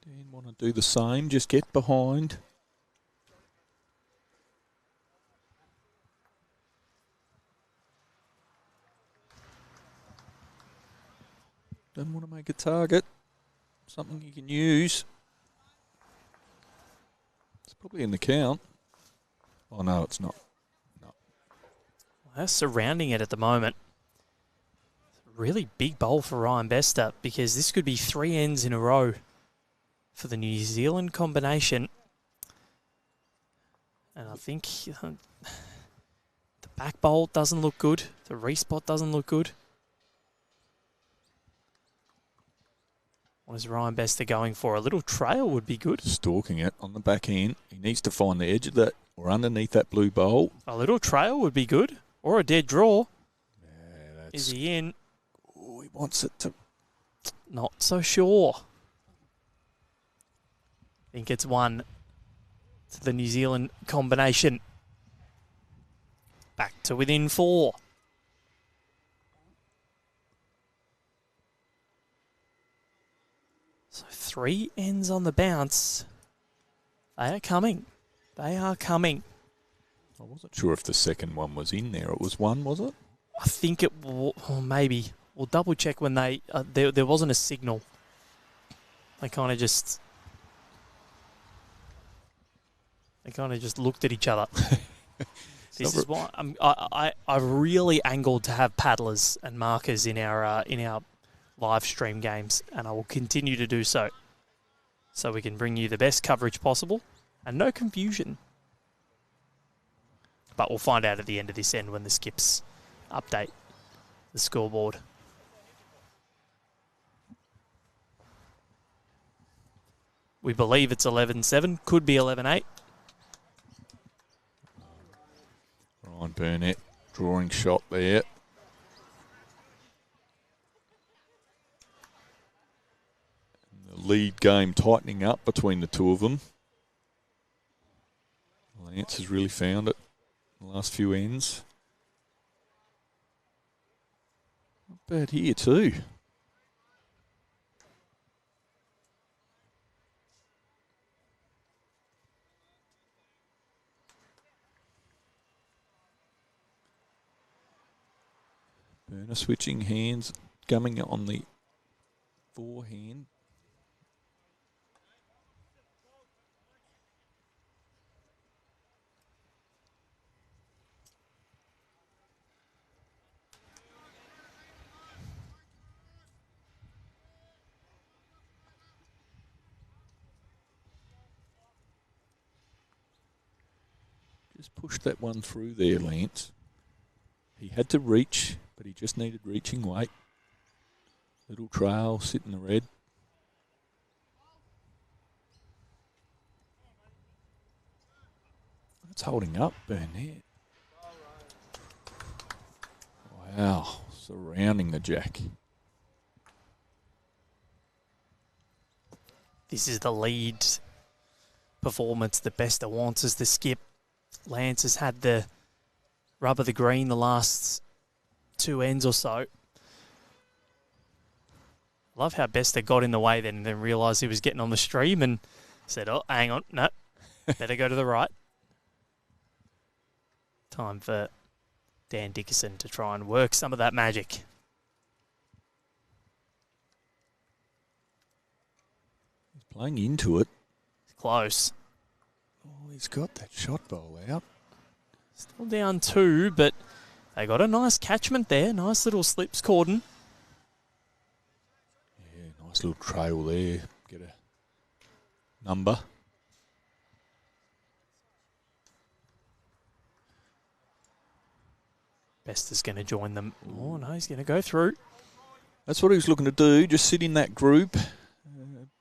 C: Dan want to do the same, just get behind. Don't want to make a target. Something you can use. It's probably in the count. Oh, no, it's not. No.
B: They're surrounding it at the moment. Really big bowl for Ryan Bester because this could be 3 ends in a row for the New Zealand combination. And I think the back bowl doesn't look good. The respot doesn't look good. What is Ryan Bester going for? A little trail would be good.
C: Stalking it on the back end. He needs to find the edge of that or underneath that blue bowl.
B: A little trail would be good. Or a dead draw.
C: Yeah,
B: Is he in?
C: Oh, he wants it to...
B: Not so sure. I think it's one to the New Zealand combination. Back to within 4. So 3 ends on the bounce. They are coming. They are coming.
C: I wasn't sure if the second one was in there. It was one, was it?
B: I think it maybe. We'll double check when they... there wasn't a signal. They kind of just... looked at each other. This is why I really angled to have paddlers and markers in our live stream games, and I will continue to do so we can bring you the best coverage possible and no confusion. But we'll find out at the end of this end when the skips update the scoreboard. We believe it's 11-7, could be 11-8.
C: Burnett drawing shot there. And the lead game tightening up between the two of them. Lance has really found it in the last few ends. Not bad here too. Burner switching hands, coming on the forehand. Just pushed that one through there, Lance. He had to reach, but he just needed reaching weight. Little trail, sit in the red. That's holding up, Burnett. Wow, surrounding the jack.
B: This is the lead performance that Bester wants as the skip. Lance has had the rub of the green the last 2 ends or so. Love how Bester got in the way then and then realised he was getting on the stream and said, oh, hang on, no, better go to the right. Time for Dan Dickison to try and work some of that magic.
C: He's playing into it.
B: It's close.
C: Oh, he's got that shot bowl out.
B: Still down 2, but they got a nice catchment there. Nice little slips cordon.
C: Yeah, nice little trail there. Get a number.
B: Bester's going to join them. Oh, no, he's going to go through.
C: That's what he was looking to do, just sit in that group,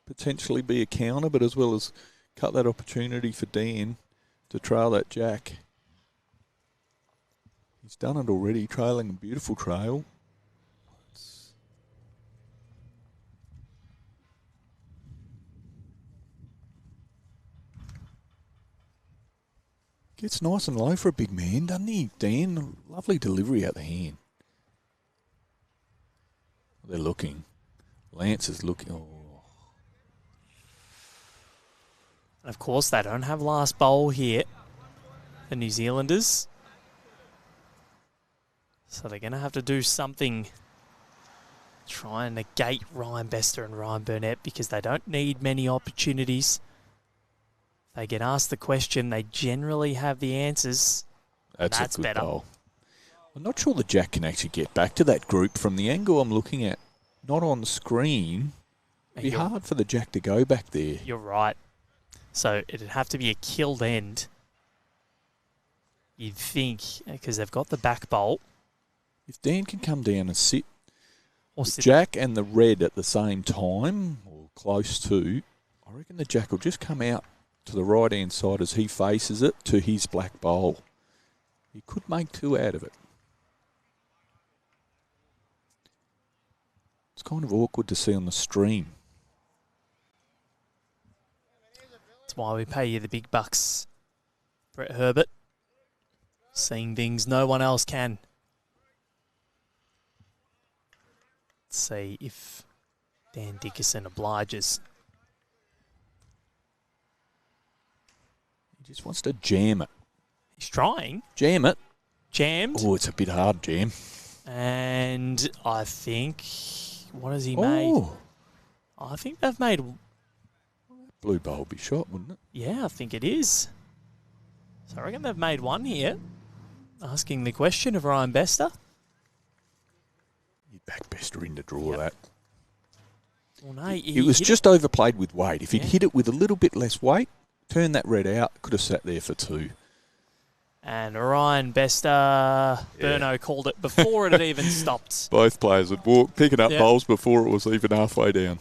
C: potentially be a counter, but as well as cut that opportunity for Dan to trail that jack. He's done it already, trailing a beautiful trail. Gets nice and low for a big man, doesn't he, Dan? Lovely delivery out the hand. They're looking. Lance is looking. Oh.
B: And of course, they don't have last bowl here, the New Zealanders. So they're going to have to do something, try and negate Ryan Bester and Ryan Burnett, because they don't need many opportunities. They get asked the question, they generally have the answers. That's
C: a good
B: better.
C: bowl. I'm not sure the jack can actually get back to that group from the angle I'm looking at. Not on the screen. It'd be hard for the jack to go back there.
B: You're right. So it'd have to be a killed end, you'd think, because they've got the back bolt.
C: If Dan can come down and sit
B: Or
C: the jack and the red at the same time, or close to, I reckon the jack will just come out to the right-hand side as he faces it to his black bowl. He could make 2 out of it. It's kind of awkward to see on the stream.
B: That's why we pay you the big bucks, Brett Herbert. Seeing things no one else can. Let's see if Dan Dickison obliges.
C: He just wants to jam it.
B: He's trying.
C: Jam it.
B: Jammed.
C: Oh, it's a bit hard, jam.
B: And I think, what has he made? I think they've made...
C: Blue bowl would be shot, wouldn't it?
B: Yeah, I think it is. So I reckon they've made one here. Asking the question of Ryan Bester.
C: You'd back Bester in to draw that.
B: Well, no,
C: it was just overplayed with weight. If he'd hit it with a little bit less weight, turn that red out, could have sat there for 2.
B: And Ryan Bester, Burno called it before it had even stopped.
C: Both players had walked, picking up bowls before it was even halfway down.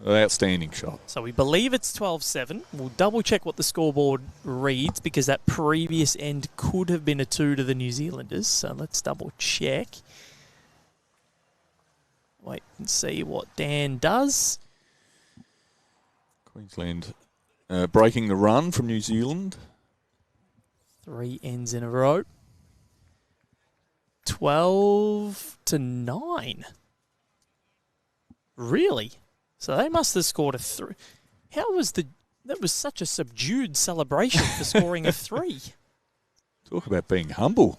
C: An outstanding shot.
B: So we believe it's 12-7. We'll double check what the scoreboard reads because that previous end could have been a 2 to the New Zealanders. So let's double check. Wait and see what Dan does.
C: Queensland breaking the run from New Zealand.
B: 3 ends in a row. 12-9. Really? So they must have scored a 3. How was that was such a subdued celebration for scoring a 3.
C: Talk about being humble.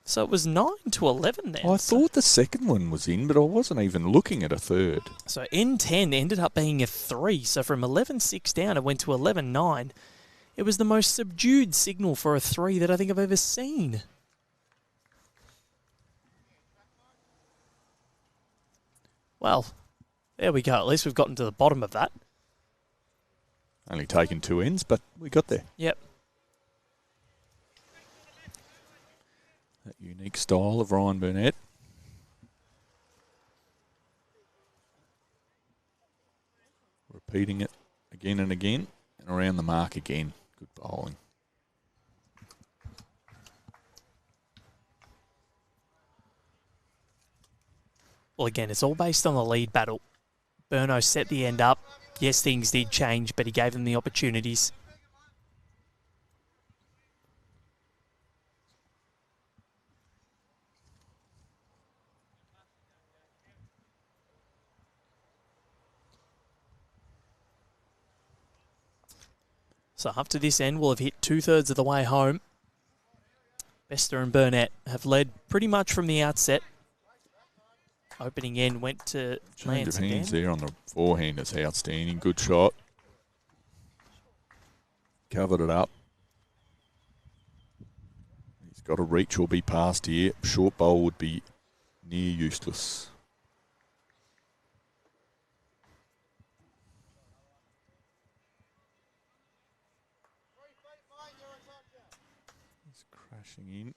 B: So it was 9-11 then.
C: I thought the second one was in, but I wasn't even looking at a third.
B: So N10 ended up being a 3. So from 11-6 down, it went to 11-9. It was the most subdued signal for a 3 that I think I've ever seen. Well, there we go. At least we've gotten to the bottom of that.
C: Only taken 2 ends, but we got there.
B: Yep.
C: That unique style of Ryan Burnett. Repeating it again and again, and around the mark again. Good bowling.
B: Well, again, it's all based on the lead battle. Burno set the end up. Yes, things did change, but he gave them the opportunities. So after this end, we'll have hit 2/3 of the way home. Bester and Burnett have led pretty much from the outset. Opening end went to
C: Change
B: Lance
C: of hands
B: again.
C: there on the forehand. That's outstanding. Good shot. Covered it up. He's got to reach or be past here. Short bowl would be near useless. He's crashing in.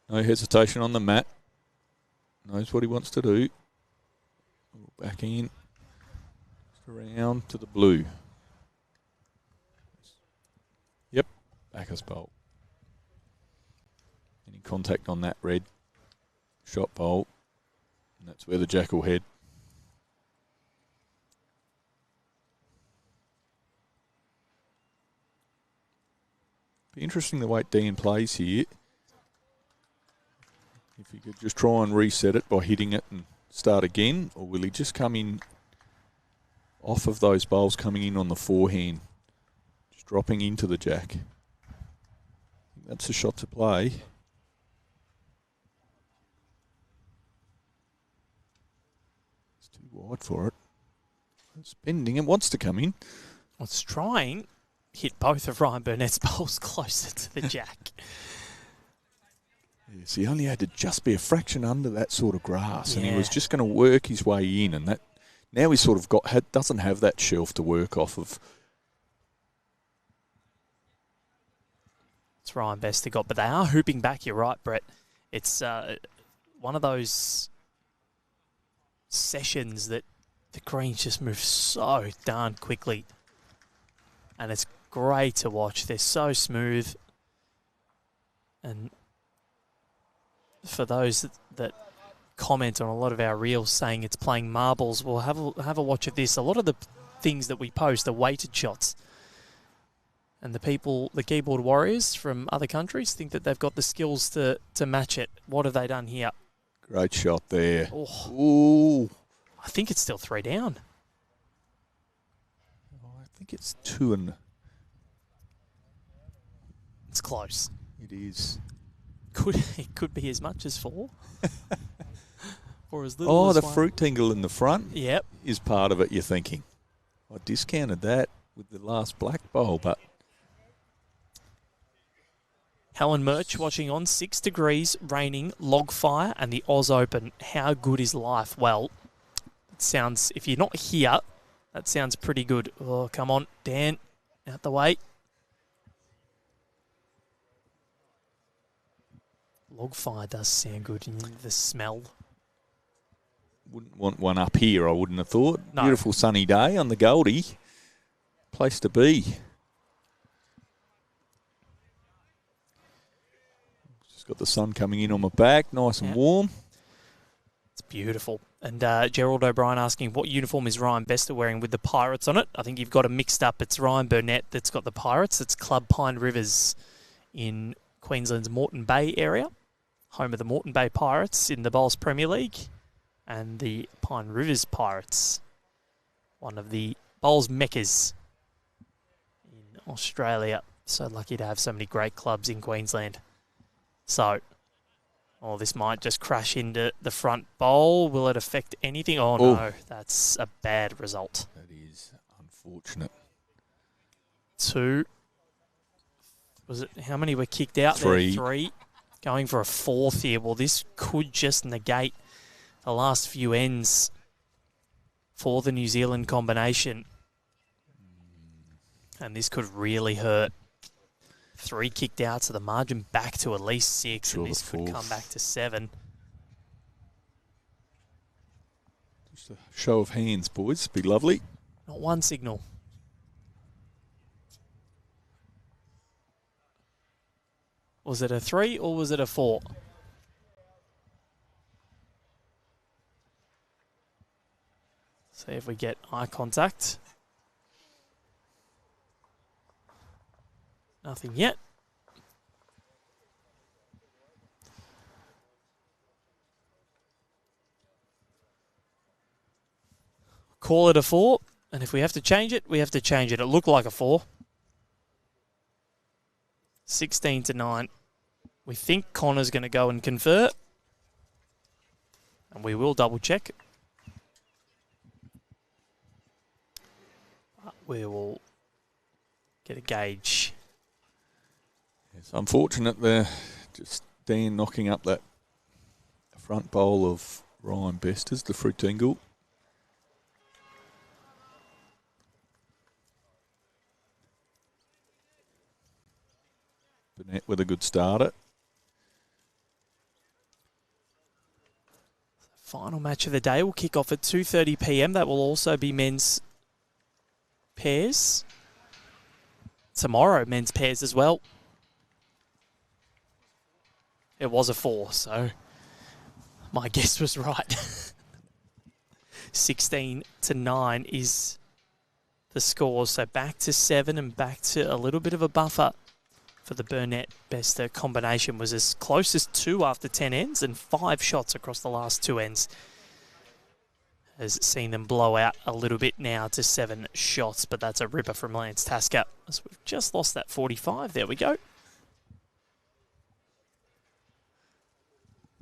C: No hesitation on the mat. Knows what he wants to do. Back in. Just around to the blue. Yep. Backers bowl. Any contact on that red. Shot bowl. And that's where the jack will head. Be interesting the way Dean plays here. If he could just try and reset it by hitting it and start again, or will he just come in off of those bowls coming in on the forehand, just dropping into the jack? That's a shot to play. It's too wide for it. It's bending. It wants to come in.
B: Well, it's trying. Hit both of Ryan Burnett's bowls closer to the jack.
C: Yes, he only had to just be a fraction under that sort of grass, and he was just going to work his way in. And that now he's sort of doesn't have that shelf to work off of.
B: It's Ryan Bester got, but they are hooping back. You're right, Brett. It's one of those sessions that the greens just move so darn quickly. And it's great to watch. They're so smooth. And for those that comment on a lot of our reels saying it's playing marbles, well, have a watch of this. A lot of the things that we post are weighted shots. And the keyboard warriors from other countries think that they've got the skills to match it. What have they done here?
C: Great shot there.
B: Oh.
C: Ooh.
B: I think it's still 3 down.
C: I think it's 2 and...
B: It's close.
C: It is.
B: It could be as much as 4. Or as little as
C: the
B: 1.
C: fruit tingle in the front
B: Yep.
C: is part of it, you're thinking. I discounted that with the last black bowl, but...
B: Helen Murch watching on, 6 degrees, raining, log fire, and the Oz Open. How good is life? Well, it sounds, if you're not here, that sounds pretty good. Oh, come on, Dan, out the way. Log fire does sound good, and the smell.
C: Wouldn't want one up here, I wouldn't have thought.
B: No.
C: Beautiful sunny day on the Goldie. Place to be. Got the sun coming in on my back, nice and warm.
B: It's beautiful. And Gerald O'Brien asking, what uniform is Ryan Bester wearing with the Pirates on it? I think you've got it mixed up. It's Ryan Burnett that's got the Pirates. It's Club Pine Rivers in Queensland's Moreton Bay area, home of the Moreton Bay Pirates in the Bowls Premier League, and the Pine Rivers Pirates, one of the Bowls meccas in Australia. So lucky to have so many great clubs in Queensland. So, this might just crash into the front bowl. Will it affect anything? Oh, no, that's a bad result.
C: That is unfortunate.
B: 2. Was it, how many were kicked out
C: 3.
B: there? 3. Going for a 4th here. Well, this could just negate the last few ends for the New Zealand combination. And this could really hurt. 3 kicked out, so the margin back to at least 6, and this could come back to 7.
C: Just a show of hands, boys. Be lovely.
B: Not one signal. Was it a 3 or was it a 4? See if we get eye contact. Nothing yet. Call it a 4, and if we have to change it, we have to change it. It looked like a 4. 16-9. We think Connor's going to go and convert, and we will double check. We will get a gauge.
C: It's unfortunate there, just Dan knocking up that front bowl of Ryan Bester's, the fruit tingle. Burnett with a good starter.
B: Final match of the day will kick off at 2:30 p.m. That will also be men's pairs. Tomorrow, men's pairs as well. It was a 4, so my guess was right. 16-9 is the score. So back to 7 and back to a little bit of a buffer for the Burnett-Bester combination. Was as close as 2 after 10 ends and 5 shots across the last 2 ends. Has seen them blow out a little bit now to 7 shots, but that's a ripper from Lance Tasker. So we've just lost that 45. There we go.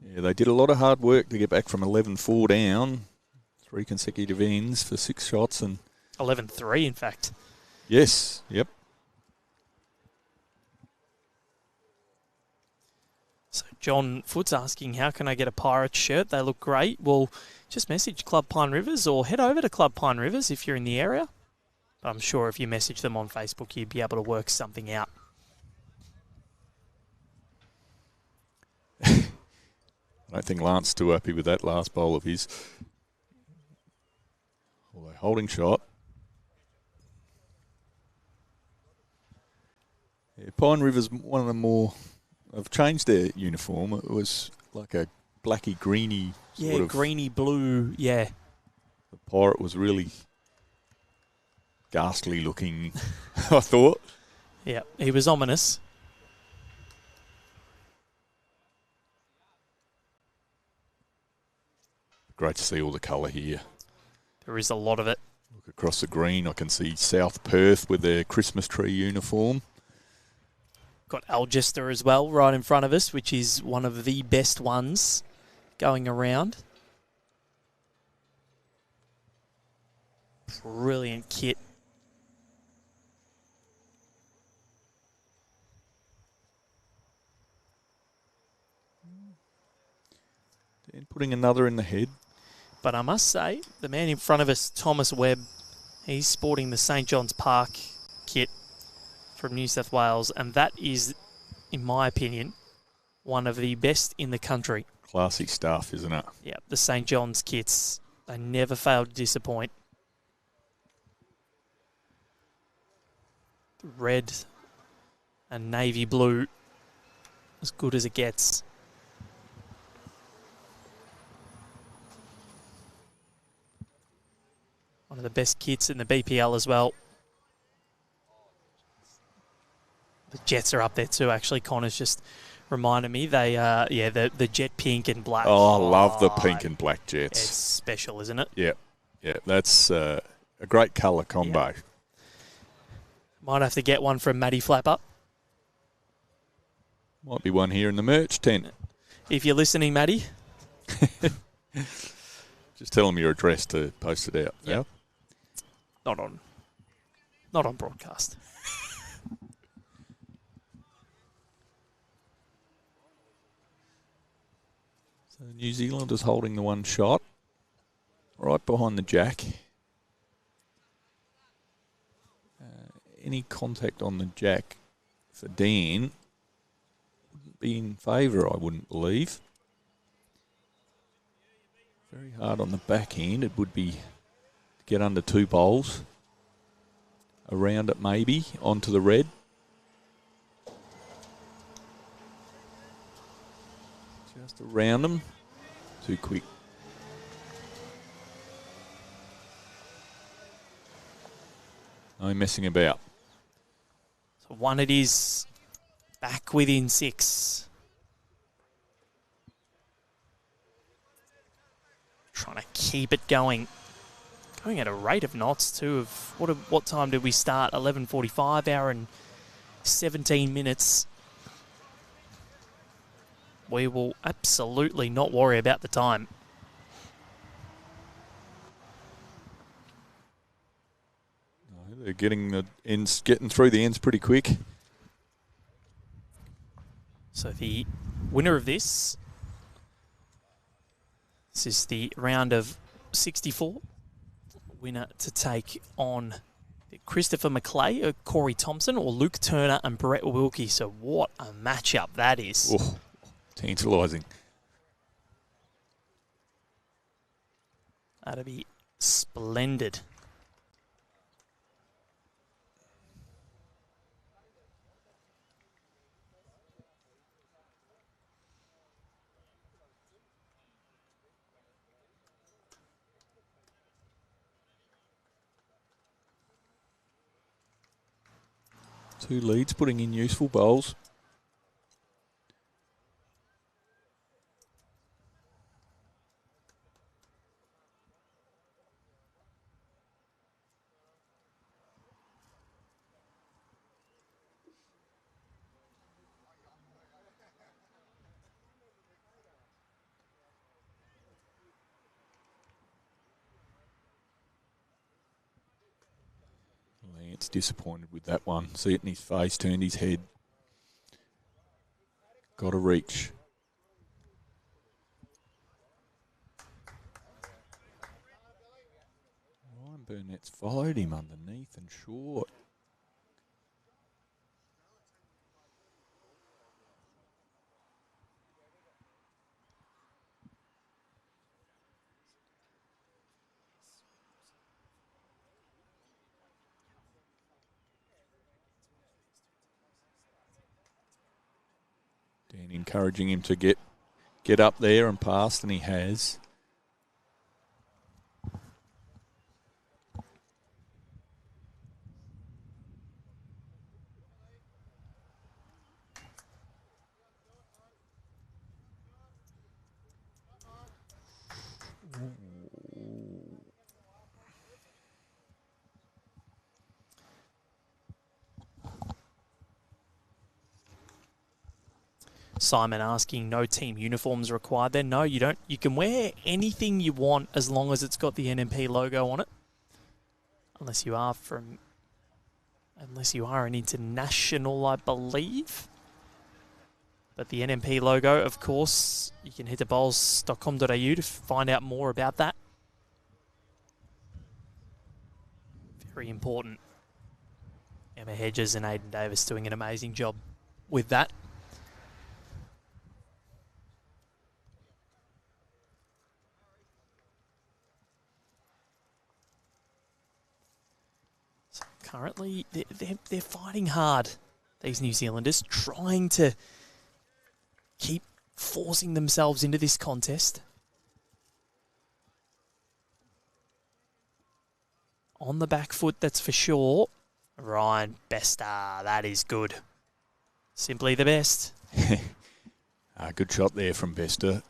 C: Yeah, they did a lot of hard work to get back from 11-4 down. 3 consecutive ends for 6 shots. And
B: 11-3, in fact.
C: Yes, yep.
B: So John Foot's asking, how can I get a Pirates shirt? They look great. Well, just message Club Pine Rivers or head over to Club Pine Rivers if you're in the area. But I'm sure if you message them on Facebook, you'd be able to work something out.
C: I don't think Lance too happy with that last bowl of his. Although holding shot. Yeah, Pine River's one of the more. I've changed their uniform. It was like a blacky greeny sort of.
B: Greeny blue. Yeah.
C: The pirate was really ghastly looking. I thought.
B: Yeah, he was ominous.
C: Great to see all the colour here.
B: There is a lot of it.
C: Look across the green. I can see South Perth with their Christmas tree uniform.
B: Got Algester as well right in front of us, which is one of the best ones going around. Brilliant kit.
C: And putting another in the head.
B: But I must say, the man in front of us, Thomas Webb, he's sporting the St John's Park kit from New South Wales, and that is, in my opinion, one of the best in the country.
C: Classy stuff, isn't it?
B: Yeah, the St John's kits, they never fail to disappoint. Red and navy blue, as good as it gets. One of the best kits in the BPL as well. The Jets are up there too, actually. Connor's just reminded me. They, the jet pink and black.
C: Oh, I love the pink and black Jets.
B: It's special, isn't it?
C: Yeah, that's a great colour combo.
B: Yeah. Might have to get one from Matty Flapper.
C: Might be one here in the merch tent.
B: If you're listening, Matty.
C: Just tell them your address to post it out.
B: Yep. Not on broadcast.
C: So New Zealand is holding the one shot right behind the jack. Any contact on the jack for Dan wouldn't be in favour, I wouldn't believe. Very hard on the backhand. It would be to get under two bowls. Around it maybe, onto the red. Just around them. Too quick. No messing about.
B: So one it is, back within 6. Trying to keep it going. Going at a rate of knots too. Of what time did we start? 11:45, hour and 17 minutes. We will absolutely not worry about the time.
C: No, they're getting the ends, getting through the ends pretty quick.
B: So the winner of this is the round of 64. Winner to take on Christopher McClay, Corey Thompson, or Luke Turner and Brett Wilkie. So what a matchup that is.
C: Oh, tantalising.
B: That'd be splendid.
C: Two leads putting in useful bowls. Lance disappointed with that one. See it in his face, turned his head. Got to reach. Ryan Burnett's followed him underneath and short. And encouraging him to get up there and past, and he has.
B: Simon asking, no team uniforms required there. No, you don't. You can wear anything you want as long as it's got the NMP logo on it. Unless you are an international, I believe. But the NMP logo, of course, you can head to bowls.com.au to find out more about that. Very important. Emma Hedges and Aidan Davis doing an amazing job with that. So currently, they're fighting hard, these New Zealanders, trying to keep forcing themselves into this contest. On the back foot, that's for sure. Ryan Bester, that is good. Simply the best.
C: Good shot there from Bester.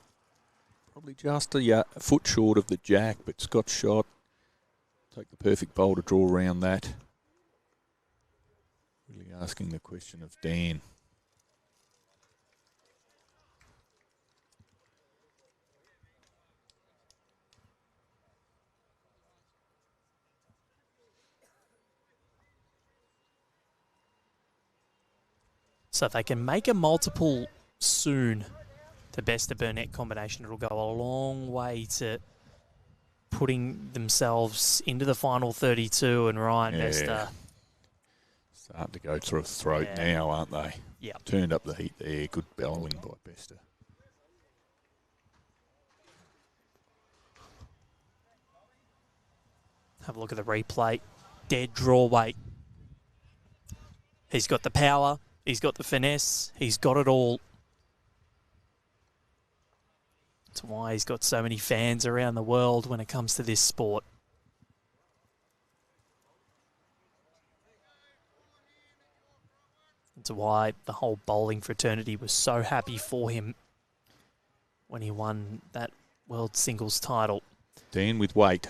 C: Probably just a foot short of the jack, but Scott's shot. Take the perfect bowl to draw around that. Really asking the question of Dan.
B: So if they can make a multiple soon, the Bester Burnett combination, it'll go a long way to putting themselves into the final 32. And Ryan Bester
C: starting to go through a throat now, aren't they?
B: Yeah.
C: Turned up the heat there. Good bowling by Bester.
B: Have a look at the replay. Dead draw weight. He's got the power. He's got the finesse. He's got it all. That's why he's got so many fans around the world when it comes to this sport. That's why the whole bowling fraternity was so happy for him when he won that world singles title.
C: Dan with weight.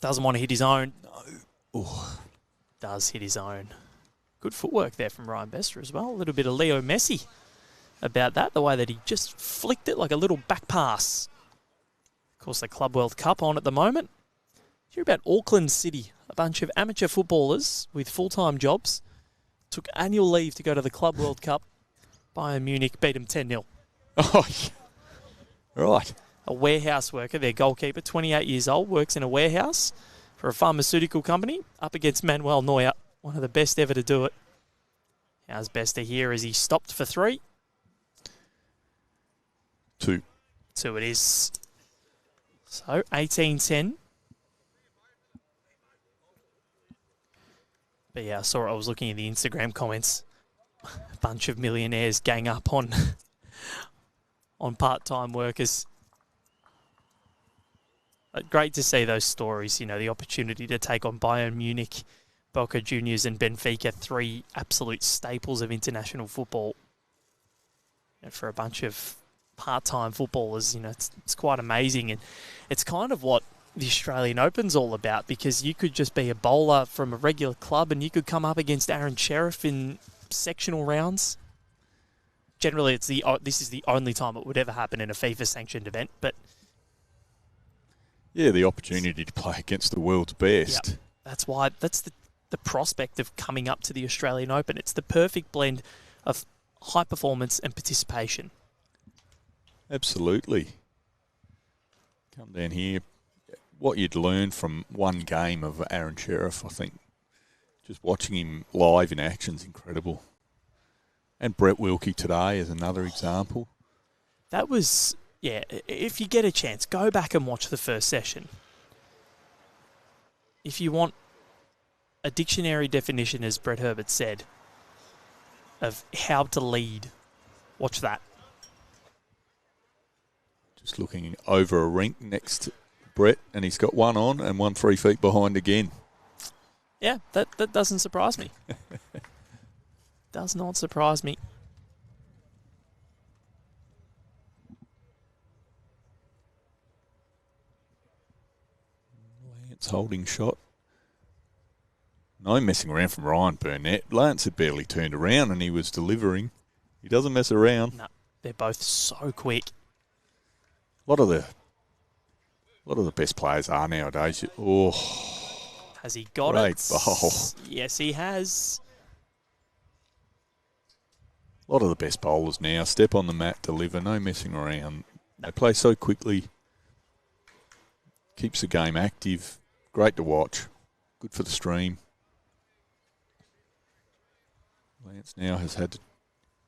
B: Doesn't want to hit his own.
C: No. Ooh.
B: Does hit his own. Good footwork there from Ryan Bester as well. A little bit of Leo Messi about that, the way that he just flicked it like a little back pass. Of course, the Club World Cup on at the moment. Hear about Auckland City, a bunch of amateur footballers with full-time jobs took annual leave to go to the Club World Cup. Bayern Munich beat them 10-0.
C: Oh, right.
B: A warehouse worker, their goalkeeper, 28 years old, works in a warehouse for a pharmaceutical company, up against Manuel Neuer, one of the best ever to do it. How's Bester here as he stopped for 3?
C: 2.
B: 2 it is. So, 18-10. But yeah, I was looking at the Instagram comments. A bunch of millionaires gang up on part-time workers. Great to see those stories, you know, the opportunity to take on Bayern Munich, Boca Juniors and Benfica, 3 absolute staples of international football. And for a bunch of part-time footballers, you know, it's quite amazing. And it's kind of what the Australian Open's all about, because you could just be a bowler from a regular club and you could come up against Aaron Sheriff in sectional rounds. Generally, this is the only time it would ever happen in a FIFA-sanctioned event, but...
C: Yeah, the opportunity to play against the world's best.
B: Yep. That's the prospect of coming up to the Australian Open. It's the perfect blend of high performance and participation.
C: Absolutely. Come down here. What you'd learn from one game of Aaron Sheriff, I think, just watching him live in action is incredible. And Brett Wilkie today is another example.
B: That was, yeah, if you get a chance, go back and watch the first session. If you want a dictionary definition, as Brett Herbert said, of how to lead. Watch that.
C: Just looking over a rink next to Brett, and he's got one on and one 3 feet behind again.
B: Yeah, that doesn't surprise me. Does not surprise me.
C: Lance holding shot. No messing around from Ryan Burnett. Lance had barely turned around and he was delivering. He doesn't mess around.
B: No, they're both so quick.
C: A lot of the best players are nowadays. Oh,
B: has he got
C: great
B: it?
C: bowl.
B: Yes, he has.
C: A lot of the best bowlers now step on the mat, deliver, no messing around. They play so quickly. Keeps the game active. Great to watch. Good for the stream. Lance now has had to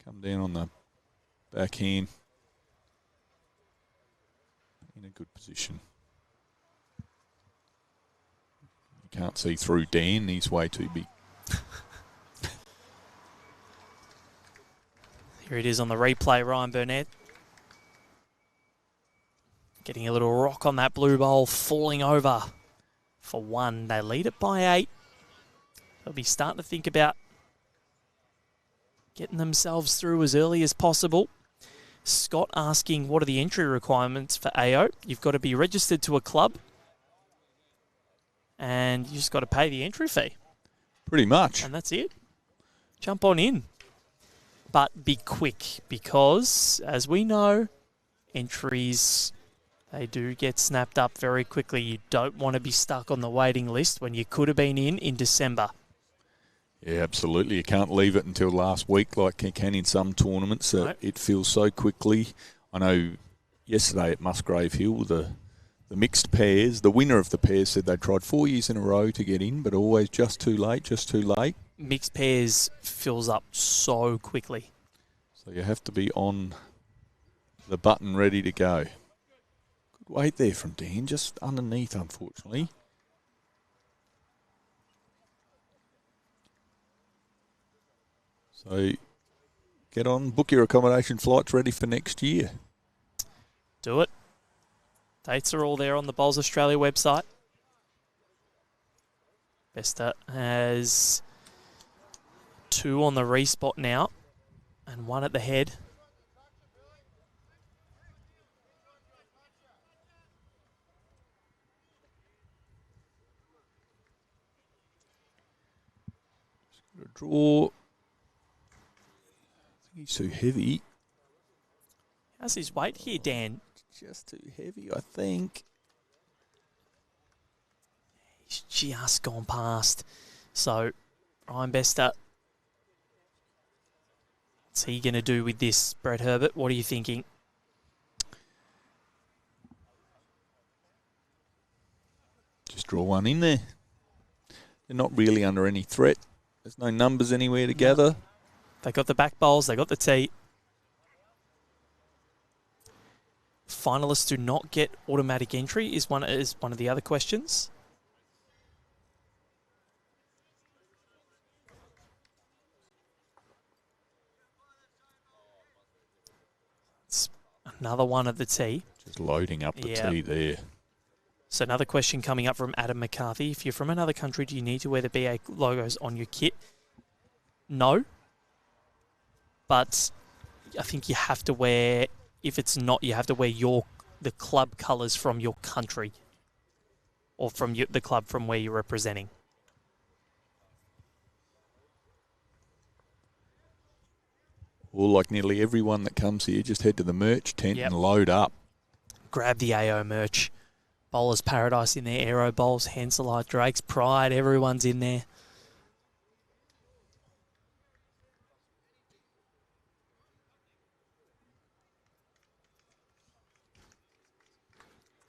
C: come down on the backhand. In a good position. You can't see through Dan. He's way too big.
B: Here it is on the replay, Ryan Burnett. Getting a little rock on that blue bowl, falling over for one. They lead it by 8. They'll be starting to think about getting themselves through as early as possible. Scott asking, what are the entry requirements for AO? You've got to be registered to a club and you just got to pay the entry fee.
C: Pretty much.
B: And that's it. Jump on in. But be quick because, as we know, entries, they do get snapped up very quickly. You don't want to be stuck on the waiting list when you could have been in December.
C: Yeah, absolutely. You can't leave it until last week like you can in some tournaments.
B: Nope.
C: It feels so quickly. I know yesterday at Musgrave Hill, the mixed pairs, the winner of the pairs said they tried 4 years in a row to get in, but always just too late, just too late.
B: Mixed pairs fills up so quickly.
C: So you have to be on the button ready to go. Good weight there from Dan, just underneath, unfortunately. So get on, book your accommodation flights ready for next year.
B: Do it. Dates are all there on the Bowls Australia website. Besta has 2 on the respot now and 1 at the head.
C: Just got to draw. I think he's too heavy.
B: How's his weight here, Dan?
C: Just too heavy, I think.
B: He's just gone past. So, Ryan Besta, what's he going to do with this, Brett Herbert? What are you thinking?
C: Just draw one in there. They're not really under any threat. There's no numbers anywhere to gather.
B: They got the back bowls, they got the tee. Finalists do not get automatic entry is one of the other questions. It's another one at the tee.
C: Just loading up the tee there.
B: So another question coming up from Adam McCarthy. If you're from another country, do you need to wear the BA logos on your kit? No. But I think you have to wear, if it's not, you have to wear the club colours from your country or from the club from where you're representing.
C: Or like nearly everyone that comes here, just head to the merch tent and load up.
B: Grab the AO merch. Bowler's Paradise in there, Aero Bowls, Henselite, Drake's Pride, everyone's in there.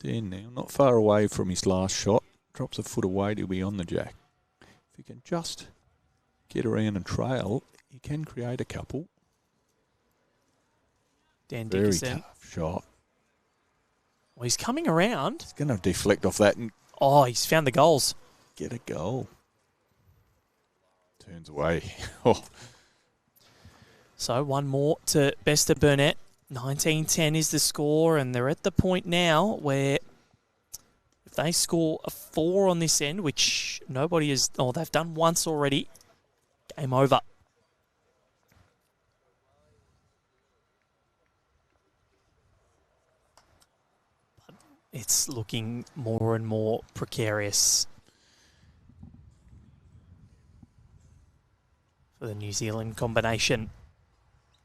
C: Dan now, not far away from his last shot. Drops a foot away, he'll be on the jack. If you can just get around and trail, you can create a couple.
B: Dan
C: Very
B: Dickison.
C: tough shot.
B: Well, he's coming around.
C: He's going to deflect off that and
B: He's found the goals.
C: get a goal. Turns away. Oh,
B: So one more to Bester Burnett. 19-10 is the score, and they're at the point now where if they score a 4 on this end, which nobody has, or they've done once already, game over. But it's looking more and more precarious for the New Zealand combination.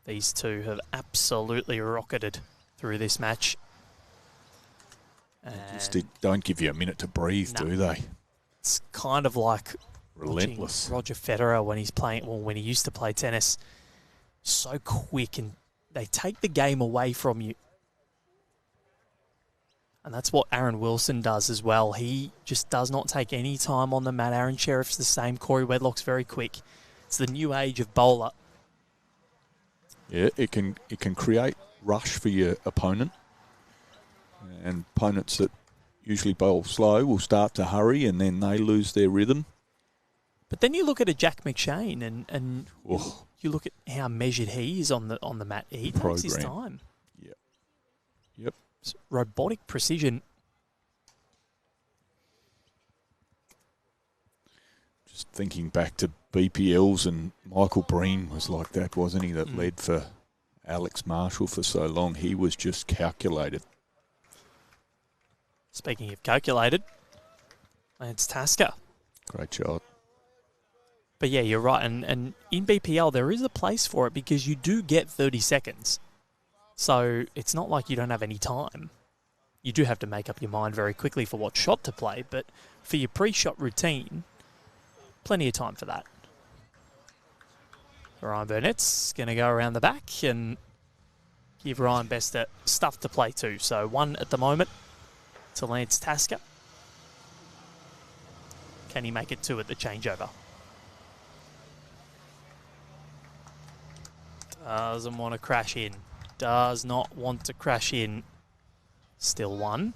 B: These two have absolutely rocketed through this match.
C: Just don't give you a minute to breathe, do they?
B: It's kind of like
C: relentless.
B: Roger Federer when he's playing, well, when he used to play tennis. So quick, and they take the game away from you. And that's what Aaron Wilson does as well. He just does not take any time on the mat. Aaron Sheriff's the same. Corey Wedlock's very quick. It's the new age of bowler.
C: Yeah, it can create rush for your opponent. And opponents that usually bowl slow will start to hurry, and then they lose their rhythm.
B: But then you look at a Jack McShane, and you look at how measured he is on the mat. He takes his time.
C: Yep.
B: It's robotic precision.
C: Just thinking back to BPLs, and Michael Breen was like that, wasn't he? That led for Alex Marshall for so long. He was just calculated.
B: Speaking of calculated, it's Tasker.
C: Great shot.
B: But yeah, you're right. And in BPL, there is a place for it because you do get 30 seconds. So it's not like you don't have any time. You do have to make up your mind very quickly for what shot to play. But for your pre-shot routine, plenty of time for that. Ryan Burnett's going to go around the back and give Ryan Bester stuff to play too. So 1 at the moment to Lance Tasker. Can he make it 2 at the changeover? Doesn't want to crash in. Does not want to crash in. Still 1.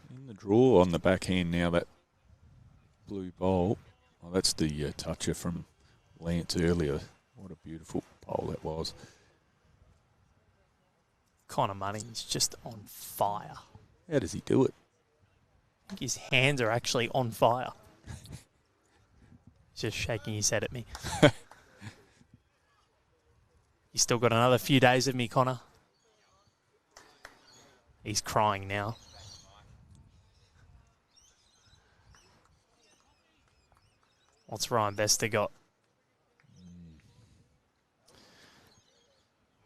C: In the draw on the backhand now, that blue bowl. Oh, that's the toucher from Lance earlier. What a beautiful bowl that was.
B: Connor Munning's just on fire.
C: How does he do it?
B: I think his hands are actually on fire. Just shaking his head at me. You still got another few days of me, Connor. He's crying now. What's Ryan Bester got?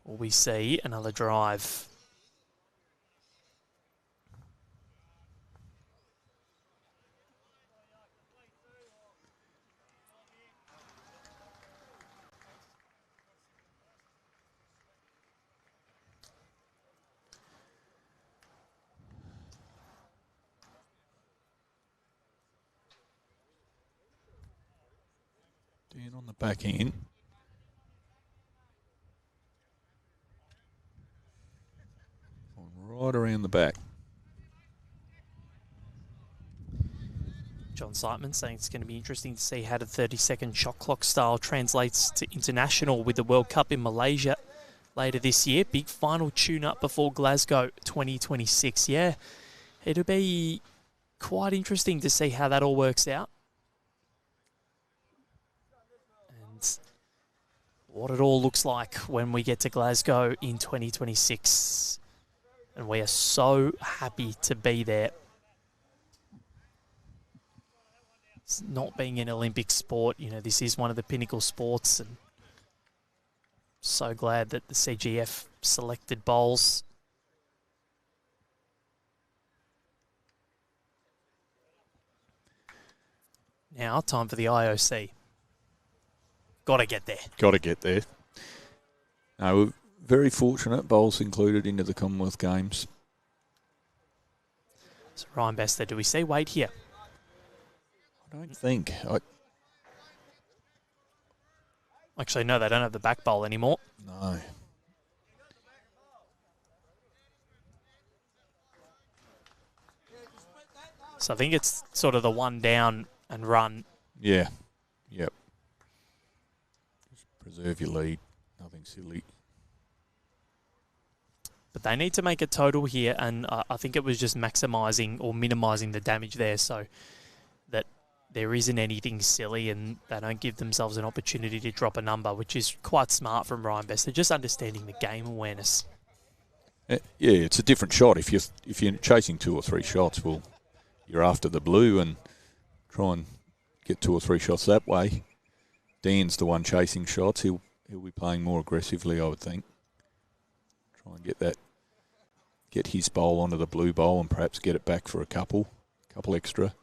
B: Will we see another drive?
C: Dan on the back end. Right around the back.
B: John Siteman saying it's going to be interesting to see how the 30-second shot clock style translates to international with the World Cup in Malaysia later this year. Big final tune-up before Glasgow 2026. Yeah, it'll be quite interesting to see how that all works out. And what it all looks like when we get to Glasgow in 2026. And we are so happy to be there. It's not being an Olympic sport, you know, this is one of the pinnacle sports, and so glad that the CGF selected bowls. Now, time for the IOC. Got to get there.
C: Got to get there. No, we're very fortunate. Bowls included into the Commonwealth Games.
B: So Ryan Bester, do we see weight here?
C: I don't think.
B: Actually, no, they don't have the back bowl anymore.
C: No.
B: So I think it's sort of the one down and run.
C: Yeah. Yep. Just preserve your lead. Nothing silly.
B: But they need to make a total here, and I think it was just maximising or minimising the damage there so that there isn't anything silly and they don't give themselves an opportunity to drop a number, which is quite smart from Ryan Best. They're just understanding the game awareness.
C: Yeah, it's a different shot. If you're chasing 2 or 3 shots, well, you're after the blue and try and get 2 or 3 shots that way. Dan's the one chasing shots. He'll be playing more aggressively, I would think. Try and get his bowl onto the blue bowl and perhaps get it back for a couple extra.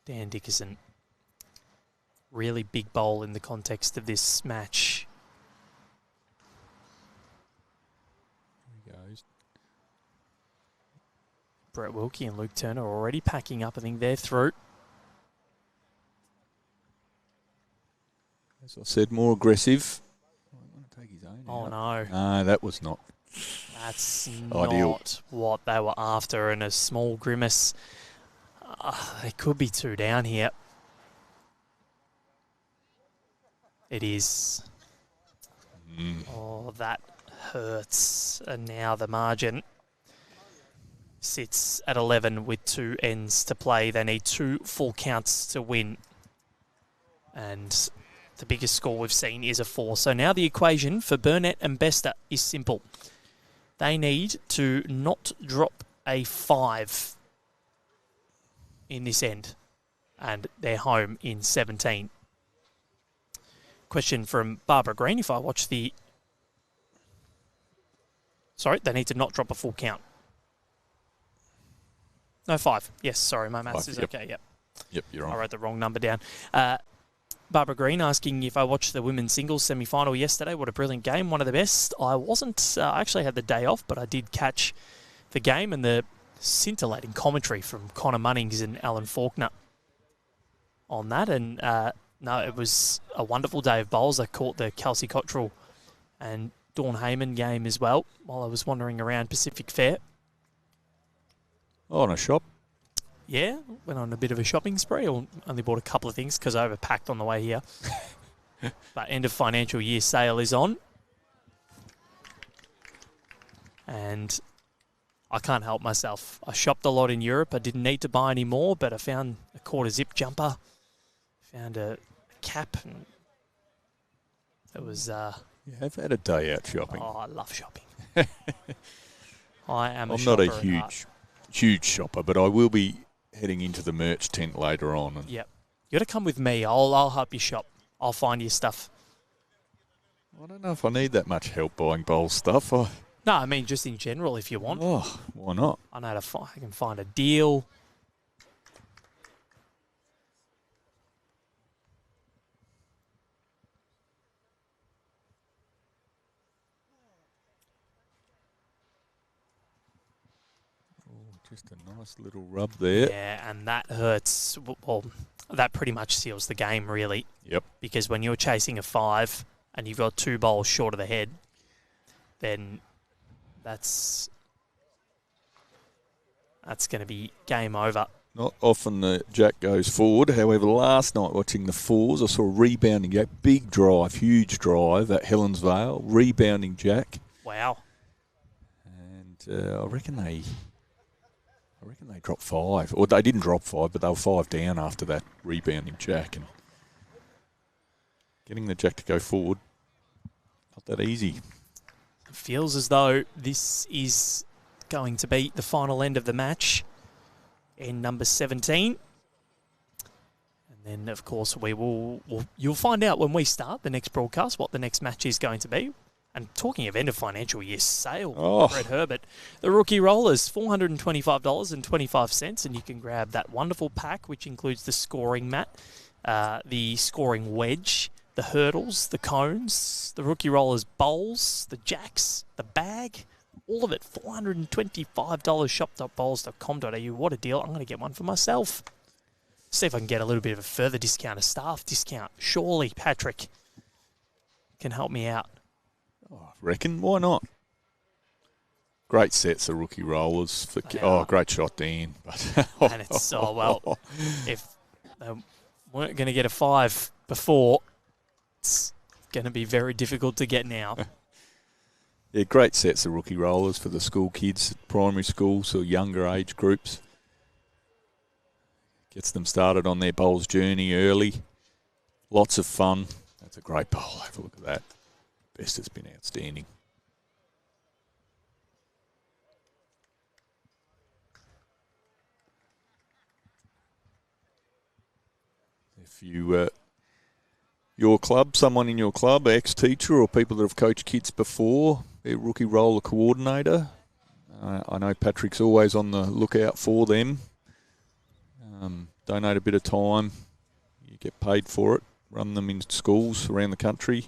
B: Dan Dickison, really big bowl in the context of this match.
C: There he goes.
B: Brett Wilkie and Luke Turner already packing up. I think they're through.
C: As I said, more aggressive. Take his own
B: Oh,
C: out.
B: no.
C: No, that was not.
B: That's
C: Ideal.
B: not what they were after. And a small grimace. They could be 2 down here. It is. Oh, that hurts. And now the margin sits at 11 with 2 ends to play. They need 2 full counts to win. And the biggest score we've seen is a 4. So now the equation for Burnett and Bester is simple. They need to not drop a 5 in this end. And they're home in 17. Question from Barbara Green. If I watch the... Sorry, they need to not drop a full count. No, 5. Yes, sorry, my maths is okay, yep.
C: Yep, you're on.
B: I wrote the wrong number down. Barbara Green asking if I watched the women's singles semi-final yesterday. What a brilliant game, one of the best. I wasn't, I actually had the day off, but I did catch the game and the scintillating commentary from Connor Munnings and Alan Faulkner on that. And no, it was a wonderful day of bowls. I caught the Kelsey Cottrell and Dawn Heyman game as well while I was wandering around Pacific Fair.
C: Oh, on a shop.
B: Yeah, went on a bit of a shopping spree. I only bought a couple of things because I overpacked on the way here. But end of financial year sale is on. And I can't help myself. I shopped a lot in Europe. I didn't need to buy any more, but I found a quarter zip jumper. Found a cap. And it was...
C: You have had a day out shopping.
B: Oh, I love shopping. I am a
C: I'm
B: shopper
C: not a huge shopper, but I will be heading into the merch tent later on. And
B: yep. You got to come with me. I'll help you shop. I'll find you stuff.
C: I don't know if I need that much help buying bowl stuff.
B: No, I mean just in general if you want.
C: Oh, why not?
B: I know I can find a deal.
C: Just a nice little rub there.
B: Yeah, and that hurts. Well, that pretty much seals the game, really.
C: Yep.
B: Because when you're chasing a 5 and you've got 2 bowls short of the head, then that's going to be game over.
C: Not often the jack goes forward. However, last night watching the 4s, I saw a rebounding jack. Big drive, huge drive at Helensvale. Rebounding jack.
B: Wow.
C: And I reckon they dropped 5. Or they didn't drop 5, but they were 5 down after that rebounding jack. And getting the jack to go forward, not that easy.
B: It feels as though this is going to be the final end of the match. End number 17. And then, of course, you'll find out when we start the next broadcast what the next match is going to be. And talking of end of financial year sale, Fred Herbert, the rookie rollers, $425.25, and you can grab that wonderful pack, which includes the scoring mat, the scoring wedge, the hurdles, the cones, the rookie rollers bowls, the jacks, the bag, all of it, $425, shop.bowls.com.au. What a deal. I'm going to get one for myself. See if I can get a little bit of a further discount, a staff discount. Surely Patrick can help me out.
C: I reckon. Why not? Great sets of rookie rollers. Great shot, Dan.
B: And it's, if they weren't going to get a 5 before, it's going to be very difficult to get now.
C: Yeah, great sets of rookie rollers for the school kids, primary schools or younger age groups. Gets them started on their bowls journey early. Lots of fun. That's a great bowl. Have a look at that. Best has been outstanding. If you, your club, someone in your club, ex-teacher or people that have coached kids before, their rookie roller coordinator, I know Patrick's always on the lookout for them. Donate a bit of time. You get paid for it. Run them in schools around the country.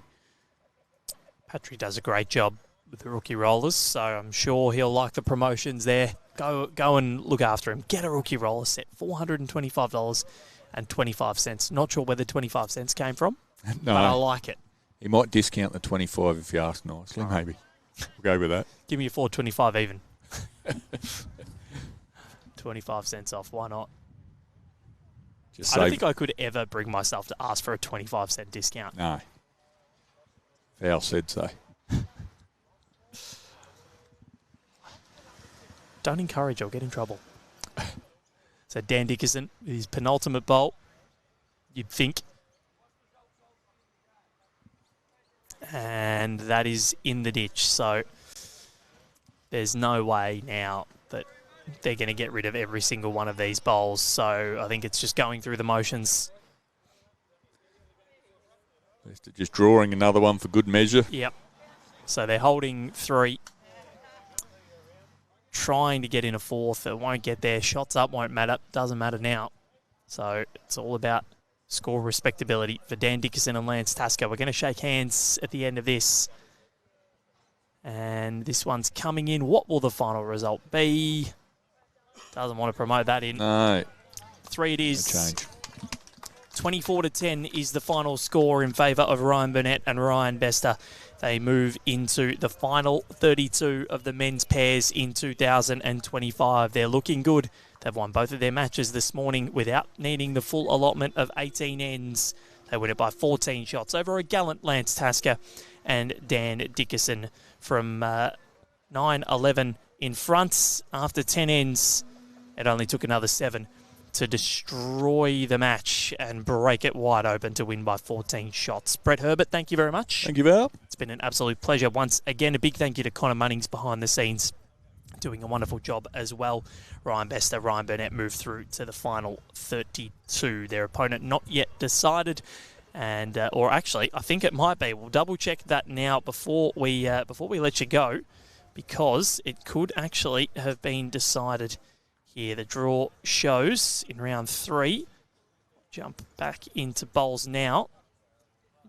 B: Patrick does a great job with the rookie rollers, so I'm sure he'll like the promotions there. Go and look after him. Get a rookie roller set, $425.25. Not sure where the 25 cents came from, but I like it.
C: He might discount the 25 if you ask nicely, maybe. We'll go with that.
B: Give me a $4.25 even. 25 cents off, why not? I don't think I could ever bring myself to ask for a 25-cent discount.
C: No. Val said so.
B: Don't encourage, I'll get in trouble. So Dan Dickison, his penultimate bowl, you'd think. And that is in the ditch. So there's no way now that they're going to get rid of every single one of these bowls. So I think it's just going through the motions.
C: Just drawing another one for good measure.
B: Yep. So they're holding 3. Trying to get in a 4th. It won't get there. Shots up won't matter. Doesn't matter now. So it's all about score respectability for Dan Dickison and Lance Tasker. We're going to shake hands at the end of this. And this one's coming in. What will the final result be? Doesn't want to promote that in.
C: No.
B: 3 it is.
C: No change.
B: 24-10 is the final score in favour of Ryan Burnett and Ryan Bester. They move into the final 32 of the men's pairs in 2025. They're looking good. They've won both of their matches this morning without needing the full allotment of 18 ends. They win it by 14 shots over a gallant Lance Tasker and Dan Dickison from 9-11 in front. After 10 ends, it only took another 7 to destroy the match and break it wide open to win by 14 shots. Brett Herbert, thank you very much.
C: Thank you, Val.
B: It's been an absolute pleasure. Once again, a big thank you to Connor Munnings behind the scenes, doing a wonderful job as well. Ryan Bester, Ryan Burnett moved through to the final 32. Their opponent not yet decided, and or actually, I think it might be. We'll double check that now before we let you go, because it could actually have been decided here. The draw shows in round 3. Jump back into bowls now,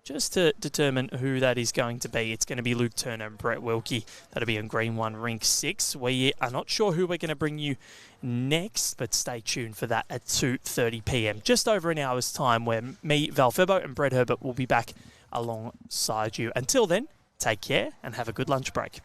B: just to determine who that is going to be. It's going to be Luke Turner and Brett Wilkie. That'll be on green 1, rink 6. We are not sure who we're going to bring you next, but stay tuned for that at 2:30 p.m. Just over an hour's time, where me, Val Furbo, and Brett Herbert will be back alongside you. Until then, take care and have a good lunch break.